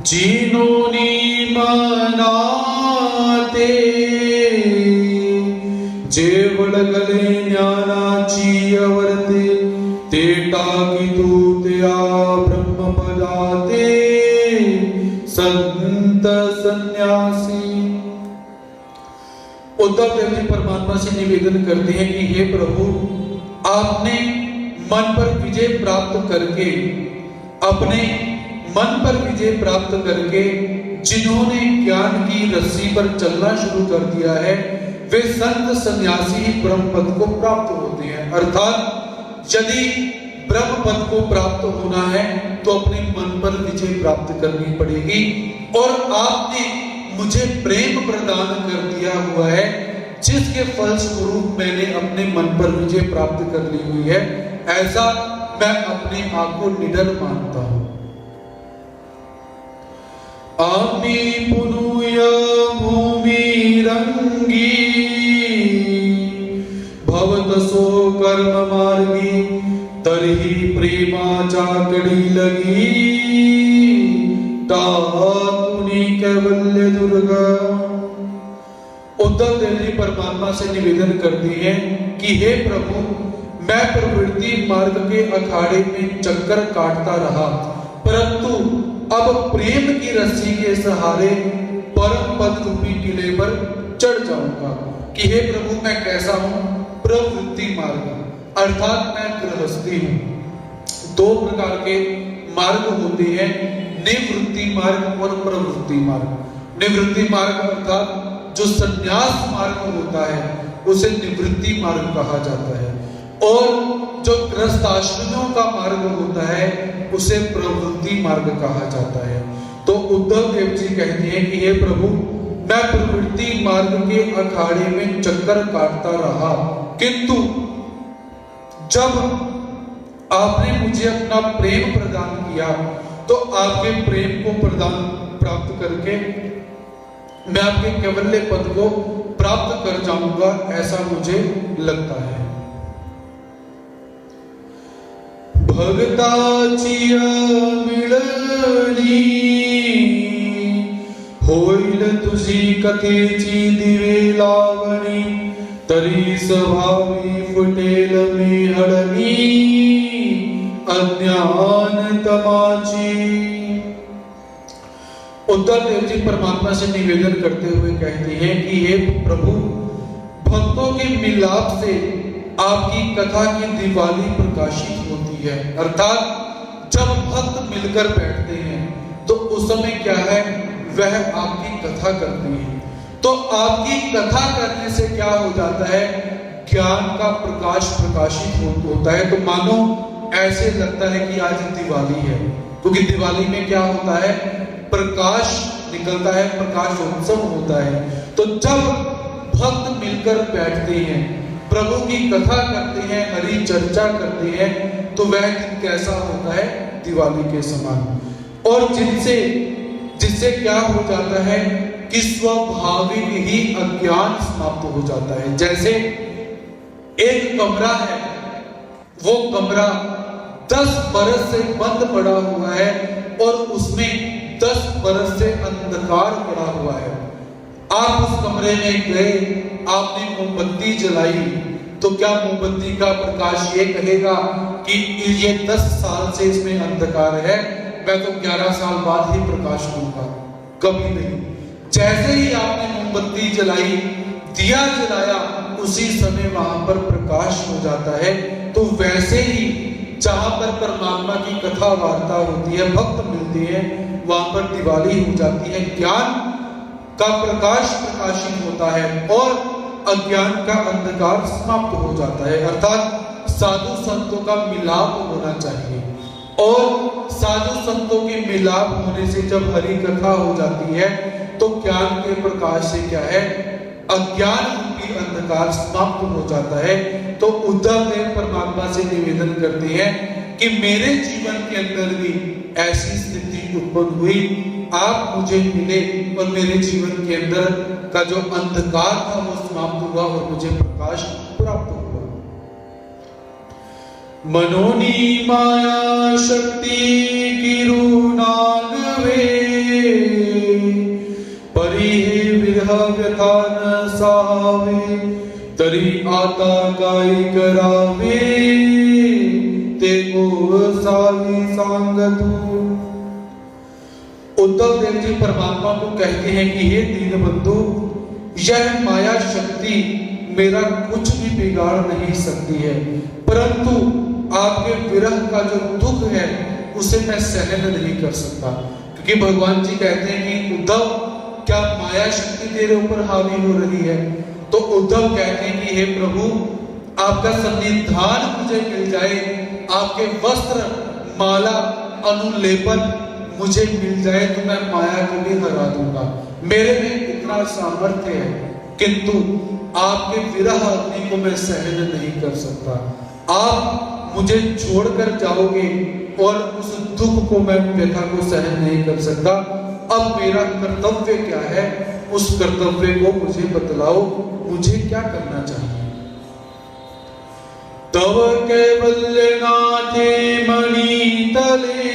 जीनोनी मनाते जेवळ गले ज्ञानाची अवर्ते ते टाकी तू त्या ब्रह्मपदाते संत सन्यासी। उद्धव देव जी परमात्मा से निवेदन करते हैं कि हे प्रभु, आपने मन पर विजय प्राप्त करके, अपने मन पर विजय प्राप्त करके जिन्होंने ज्ञान की रस्सी पर चलना शुरू कर दिया है वे संत सन्यासी ही ब्रह्म पद को प्राप्त होते हैं। अर्थात यदि ब्रह्म पद को प्राप्त होना है तो अपने मन पर विजय प्राप्त करनी पड़ेगी। और आपने मुझे प्रेम प्रदान कर दिया हुआ है जिसके फलस्वरूप मैंने अपने मन पर विजय प्राप्त कर ली हुई है। ऐसा मैं अपने आप को निडर मानता हूं। आमी पुनुय भूमि रंगी भवतसो कर्म मार्गी तरही प्रेमाचा कडी लगी तातुनी कैवल्य दुर्गा। उद्धव देव जी परमात्मा से निवेदन करते हैं कि हे प्रभु, मैं प्रवृत्ति मार्ग के अखाड़े में चक्कर काटता रहा, परंतु अब प्रेम की रस्सी के सहारे परम पद रूपी किले पर चढ़ जाऊंगा। कि हे प्रभु, मैं कैसा हूं? प्रवृत्ति मार्ग, अर्थात मैं गृहस्थी हूं। दो प्रकार के मार्ग होते हैं, निवृत्ति मार्ग और प्रवृत्ति मार्ग। निवृत्ति मार्ग अर्थात जो संन्यास मार्ग होता है उसे निवृत्ति मार्ग कहा जाता है, और जो गृहस्थ आश्रमियों का मार्ग होता है उसे प्रवृत्ति मार्ग कहा जाता है। तो उद्धव देव जी कहते हैं कि हे प्रभु, मैं प्रवृत्ति मार्ग के अखाड़े में चक्कर काटता रहा, किंतु जब आपने मुझे अपना प्रेम प्रदान किया तो आपके प्रेम को प्रदान प्राप्त करके मैं आपके कैवल्य पद को प्राप्त कर जाऊंगा, ऐसा मुझे लगता है। भगताची मिळली होईल तुझी कथेची दिवे लावणी तरी स्वभावी फुटेल मी हळणी अज्ञान तमाची। उद्धव देव जी परमात्मा से निवेदन करते हुए कहते हैं कि हे प्रभु, भक्तों के मिलाप से आपकी कथा की दिवाली प्रकाशित होती है। अर्थात जब भक्त मिलकर बैठते हैं तो उस समय क्या है, वह आपकी कथा करते हैं। तो आपकी कथा करने से क्या हो जाता है, ज्ञान का प्रकाश प्रकाशित होता है। तो मानो ऐसे लगता है कि आज दिवाली है, क्योंकि दिवाली में क्या होता है, प्रकाश निकलता है, प्रकाश उत्सव होता है। तो जब भक्त मिलकर बैठते हैं प्रभु की कथा करते हैं, हरि चर्चा करते हैं, तो वह दिन कैसा होता है? दिवाली के समान। और जिससे क्या हो जाता है कि स्वाभाविक ही अज्ञान समाप्त हो जाता है। जैसे एक कमरा है, वो कमरा 10 बरस से बंद पड़ा हुआ है और उसमें 10 बरस से अंधकार पड़ा हुआ है। आप उस कमरे में गए, आपने मोमबत्ती जलाई, तो क्या मोमबत्ती का प्रकाश ये कहेगा कि ये 10 साल से इसमें अंधकार है, मैं तो 11 साल बाद ही प्रकाश दूंगा? कभी नहीं। जैसे ही आपने मोमबत्ती जलाई, दिया जलाया, उसी समय वहां पर प्रकाश हो जाता है। तो वैसे ही जहां पर परमात्मा की कथा वार्ता होती है, भक्त मिलते हैं, वहां पर दिवाली हो जाती है, ज्ञान का प्रकाश प्रकाशित होता है और अज्ञान का अंधकार समाप्त हो जाता है। अर्थात साधु संतों का मिलाप होना चाहिए, और साधु संतों के मिलाप होने से जब हरि कथा हो जाती है तो ज्ञान के प्रकाश से क्या है? अज्ञान रूपी अंधकार समाप्त हो जाता है। तो उद्धव देव परमात्मा से निवेदन करते हैं कि मेरे जीवन के अंदर भी ऐसी स्थिति उत्पन्न हुई, आप मुझे मिले और मेरे जीवन के अंदर का जो अंधकार था वो समाप्त हुआ और मुझे प्रकाश प्राप्त हुआ। मनोनी माया शक्ति किरुनागवे परिहे विरह व्यथा न सावे तरी आता गाय करावे ते को सावी सांगतु। उद्धव देव जी परमात्मा को कहते हैं कि हे दीनबंधु, यह माया शक्ति मेरा कुछ भी बिगाड़ नहीं सकती है, परंतु आपके विरह का जो दुख है उसे मैं सहन नहीं कर सकता। क्योंकि भगवान जी कहते हैं कि उद्धव, क्या माया शक्ति तेरे ऊपर हावी हो रही है? तो उद्धव कहते हैं कि हे प्रभु, आपका सन्निधान मुझे मिल जाए, आपके वस्त्र, माला, अनुलेपन मुझे मिल जाए तो मैं माया को भी हरा दूंगा। मेरे में इतना सामर्थ्य है, किंतु आपके विरह अग्नि को मैं सहन नहीं कर सकता। आप मुझे छोड़कर जाओगे और उस दुख को, मैं व्यथा को सहन नहीं कर सकता। अब मेरा कर्तव्य क्या है? उस कर्तव्य को मुझे बतलाओ, मुझे क्या करना चाहिए? तव कैवल्य नाथे मणि तले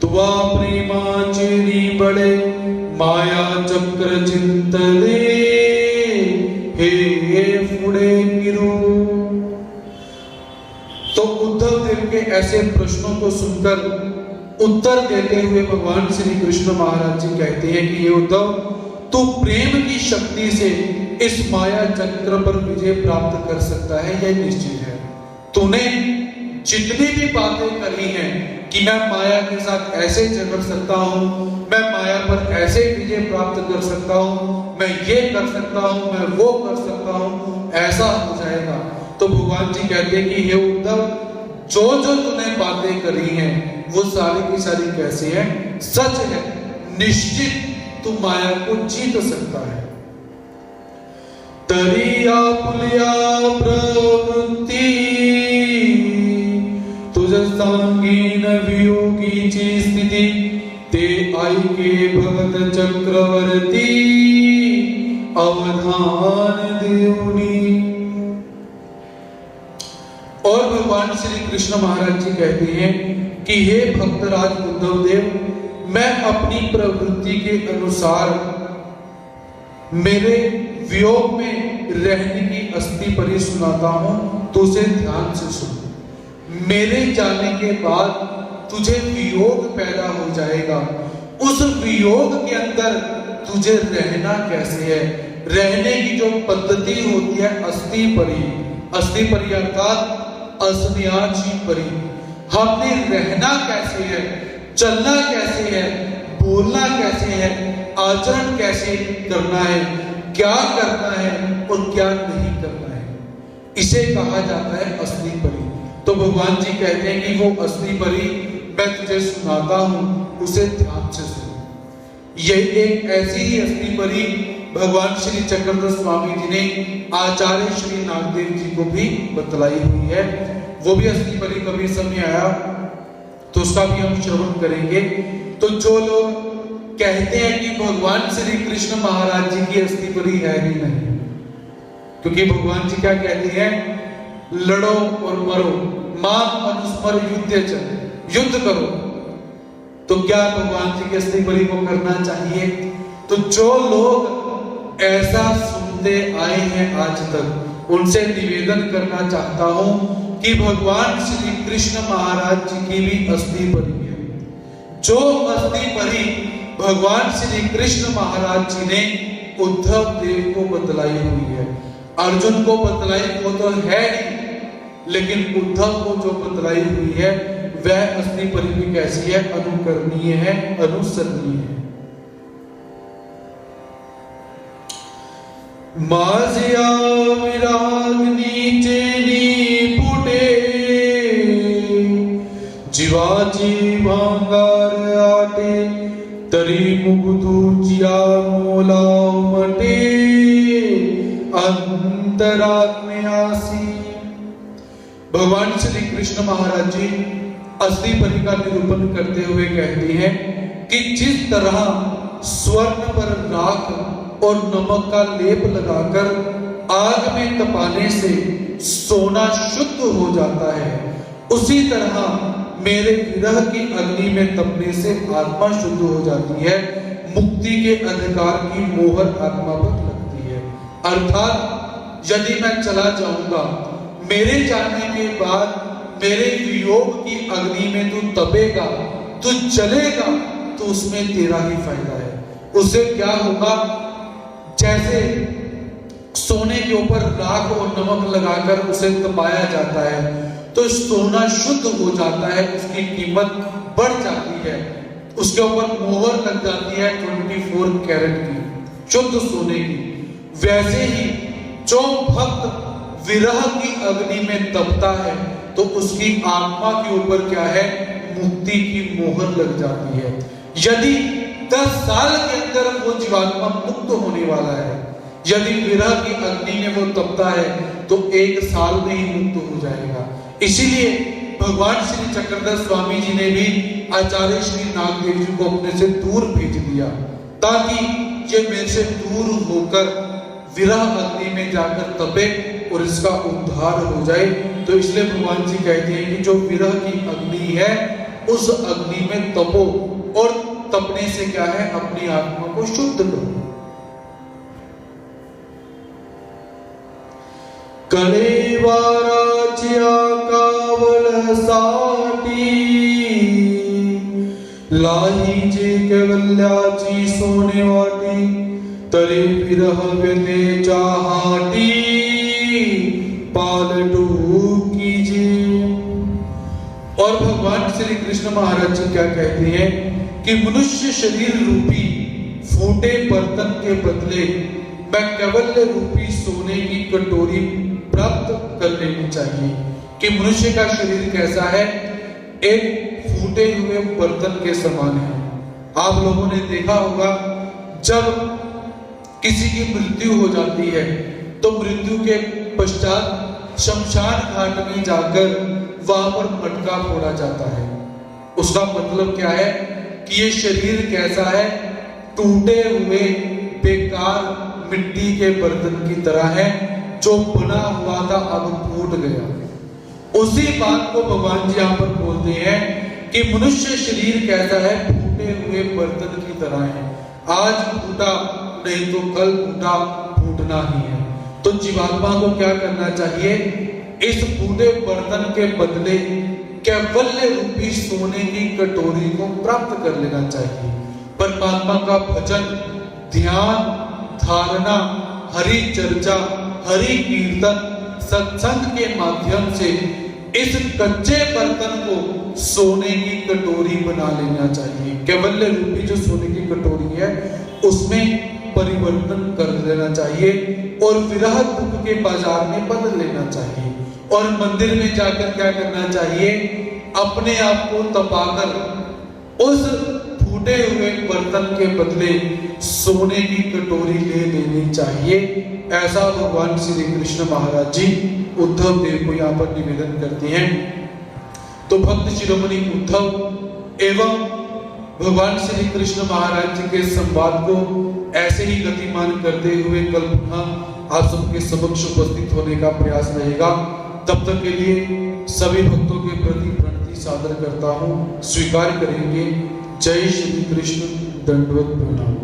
तुआ प्रेमाचेरी बड़े माया चक्र चिंतले हे फुड़े किरू। तो उद्धव देव के ऐसे प्रश्नों को सुनकर उत्तर देते हुए भगवान श्री कृष्ण महाराज जी कहते हैं कि ये उद्धव, तू प्रेम की शक्ति से इस माया चक्र पर विजय प्राप्त कर सकता है, यह निश्चित है। तूने जितनी भी बातें करी हैं कि मैं माया के साथ ऐसे झगड़ सकता हूँ, मैं माया पर ऐसे विजय प्राप्त कर सकता हूँ, मैं ये कर सकता हूँ, मैं वो कर सकता हूँ, ऐसा हो जाएगा। तो भगवान जी कहते हैं कि हे उद्धव, जो जो तूने बातें करी हैं वो सारी की सारी कैसे हैं? सच है, निश्चित तू माया को जीत सकता है। तरिया पुलिया प्रवृत्ति तुझ सांगीन वियोगी ची स्थिति ते आई के भगत चक्रवर्ती अवधान देवनी। और भगवान श्री कृष्ण महाराज जी कहते हैं कि हे भक्तराज उद्धव देव, मैं अपनी प्रवृत्ति के अनुसार मेरे वियोग में रहने की अस्थि परी सुनाता हूं, तो उसे ध्यान से सुन। मेरे जाने के बाद तुझे वियोग पैदा हो जाएगा। उस वियोग के अंदर तुझे रहना कैसे है? रहने की जो पद्धति होती है अस्थि परी, अस्थि परी अर्थात असन्यासी परी। हमने रहना कैसे है, चलना कैसे है, बोलना कैसे है, आचरण कैसे करना है, क्या करना है और क्या नहीं करना है, इसे कहा जाता है असली परी। तो भगवान जी कहते हैं कि वो असली परी मैं तुझे सुनाता हूं, उसे ध्यान से सुन। ये एक ऐसी ही असली परी भगवान श्री चक्रधर स्वामी जी ने आचार्य श्री नागदेव जी को भी बतलाई हुई है। वो भी अस्थि परी कभी समय आया तो उसका भी हम श्रवण करेंगे। तो जो लोग कहते हैं कि भगवान श्री कृष्ण महाराज जी की अस्थि परी है ही नहीं, क्योंकि भगवान जी क्या कहते हैं, लड़ो और मरो, माम अनुस्मर युद्ध करो। तो क्या भगवान जी की अस्थि परी को करना चाहिए? तो जो लोग ऐसा सुनते आए हैं आज तक, उनसे निवेदन करना चाहता हूं कि भगवान श्री कृष्ण महाराज जी की भी अस्थि परी है। जो अस्थि परी भगवान श्री कृष्ण महाराज जी ने उद्धव देव को बतलाई हुई है, अर्जुन को बतलाई वो तो है ही, लेकिन उद्धव को जो बतलाई हुई है वह अस्थि परी भी कैसी है, अनुकरणीय है, अनुसरणीय है। माझिया विरागनी चेनी पुटे, जीवाजी भांगार आटे, तरी मुगुदूचिया मोला मटे, अंतरात्मयासी। भगवान श्री कृष्ण महाराज जी अस्थि परी का निरूपण करते हुए कहते हैं कि जिस तरह स्वर्ण पर राख और नमक का लेप लगाकर आग में तपाने से सोना शुद्ध हो जाता है, उसी तरह मेरे विरह की अग्नि में तपने से आत्मा शुद्ध हो जाती है, मुक्ति के अधिकार की मोहर आत्मा पर लगती है। अर्थात यदि मैं चला जाऊंगा, मेरे जाने के बाद मेरे वियोग की अग्नि में तू तपेगा, तू जलेगा, तो उसमें तेरा ही फायदा है। उससे क्या होगा, जैसे सोने के ऊपर राख और नमक लगाकर उसे तपाया जाता है तो सोना शुद्ध हो जाता है, उसकी कीमत बढ़ जाती है, उसके ऊपर मोहर लग जाती है 24 कैरेट की शुद्ध सोने की। वैसे ही जो भक्त विरह की अग्नि में तपता है तो उसकी आत्मा के ऊपर क्या है, मुक्ति की मोहर लग जाती है। यदि 10 साल के अंदर वो जीवात्मा मुक्त होने वाला है, यदि विरह की अग्नि में वो तपता है तो 1 साल में ही मुक्त हो जाएगा। इसीलिए भगवान श्री चक्रधर स्वामी जी ने भी आचार्य श्री नागदेव जी को अपने से दूर भेज दिया, ताकि ये मेरे से दूर होकर विरह अग्नि में जाकर तपे और इसका उद्धार हो जाए। तो इसलिए भगवान जी कहते हैं कि जो विरह की अग्नि है उस अग्नि में तपो, और तपने से क्या है, अपनी आत्मा को शुद्ध करो। कलेवाराज्या कावल साटी, लाही जे केवल्याची सोने वाटी, तरे विरह व्यते चाहाटी, पालटू कीजिए। और भगवान श्री कृष्ण महाराज जी क्या कहते हैं कि मनुष्य शरीर रूपी फूटे बर्तन के बदले मैं कैवल्य रूपी सोने की कटोरी प्राप्त कर लेनी चाहिए। कि मनुष्य का शरीर कैसा है, एक फूटे हुए बर्तन के समान है। आप लोगों ने देखा होगा, जब किसी की मृत्यु हो जाती है तो मृत्यु के पश्चात शमशान घाट में जाकर वहां पर मटका फोड़ा जाता है। उसका मतलब क्या है कि ये शरीर कैसा है, टूटे हुए बेकार मिट्टी के बर्तन की तरह है, जो बना हुआ था अब फूट गया। उसी बात को भगवान जी यहाँ पर बोलते हैं कि मनुष्य शरीर कैसा है, फूटे हुए बर्तन की तरह है। आज फूटा नहीं तो कल फूटा, फूटना ही है। तो जीवात्मा को क्या करना चाहिए, इस फूटे बर्तन के बदले कैवल्य रूपी सोने की कटोरी को प्राप्त कर लेना चाहिए। परमात्मा का भजन, ध्यान, धारणा, हरि चर्चा, हरि कीर्तन, सत्संग के माध्यम से इस कच्चे बर्तन को सोने की कटोरी बना लेना चाहिए। कैवल्य रूपी जो सोने की कटोरी है उसमें परिवर्तन कर देना चाहिए और विरह दुख के बाजार में बदल लेना चाहिए। और मंदिर में जाकर क्या करना चाहिए, अपने आप को तपाकर उस टूटे हुए बर्तन के बदले सोने की कटोरी ले लेनी चाहिए। ऐसा भगवान श्री कृष्ण महाराज जी उद्धव देव को यहाँ पर निवेदन करते हैं। तो भक्त शिरोमणि उद्धव एवं भगवान श्री कृष्ण महाराज जी के संवाद को ऐसे ही गतिमान करते हुए कल पुनः आप सबके समक्ष उपस्थित होने का प्रयास रहेगा। तब तक के लिए सभी भक्तों के प्रति प्रणति सादर करता हूँ, स्वीकार करेंगे। जय श्री कृष्ण, दंडवत प्रणाम।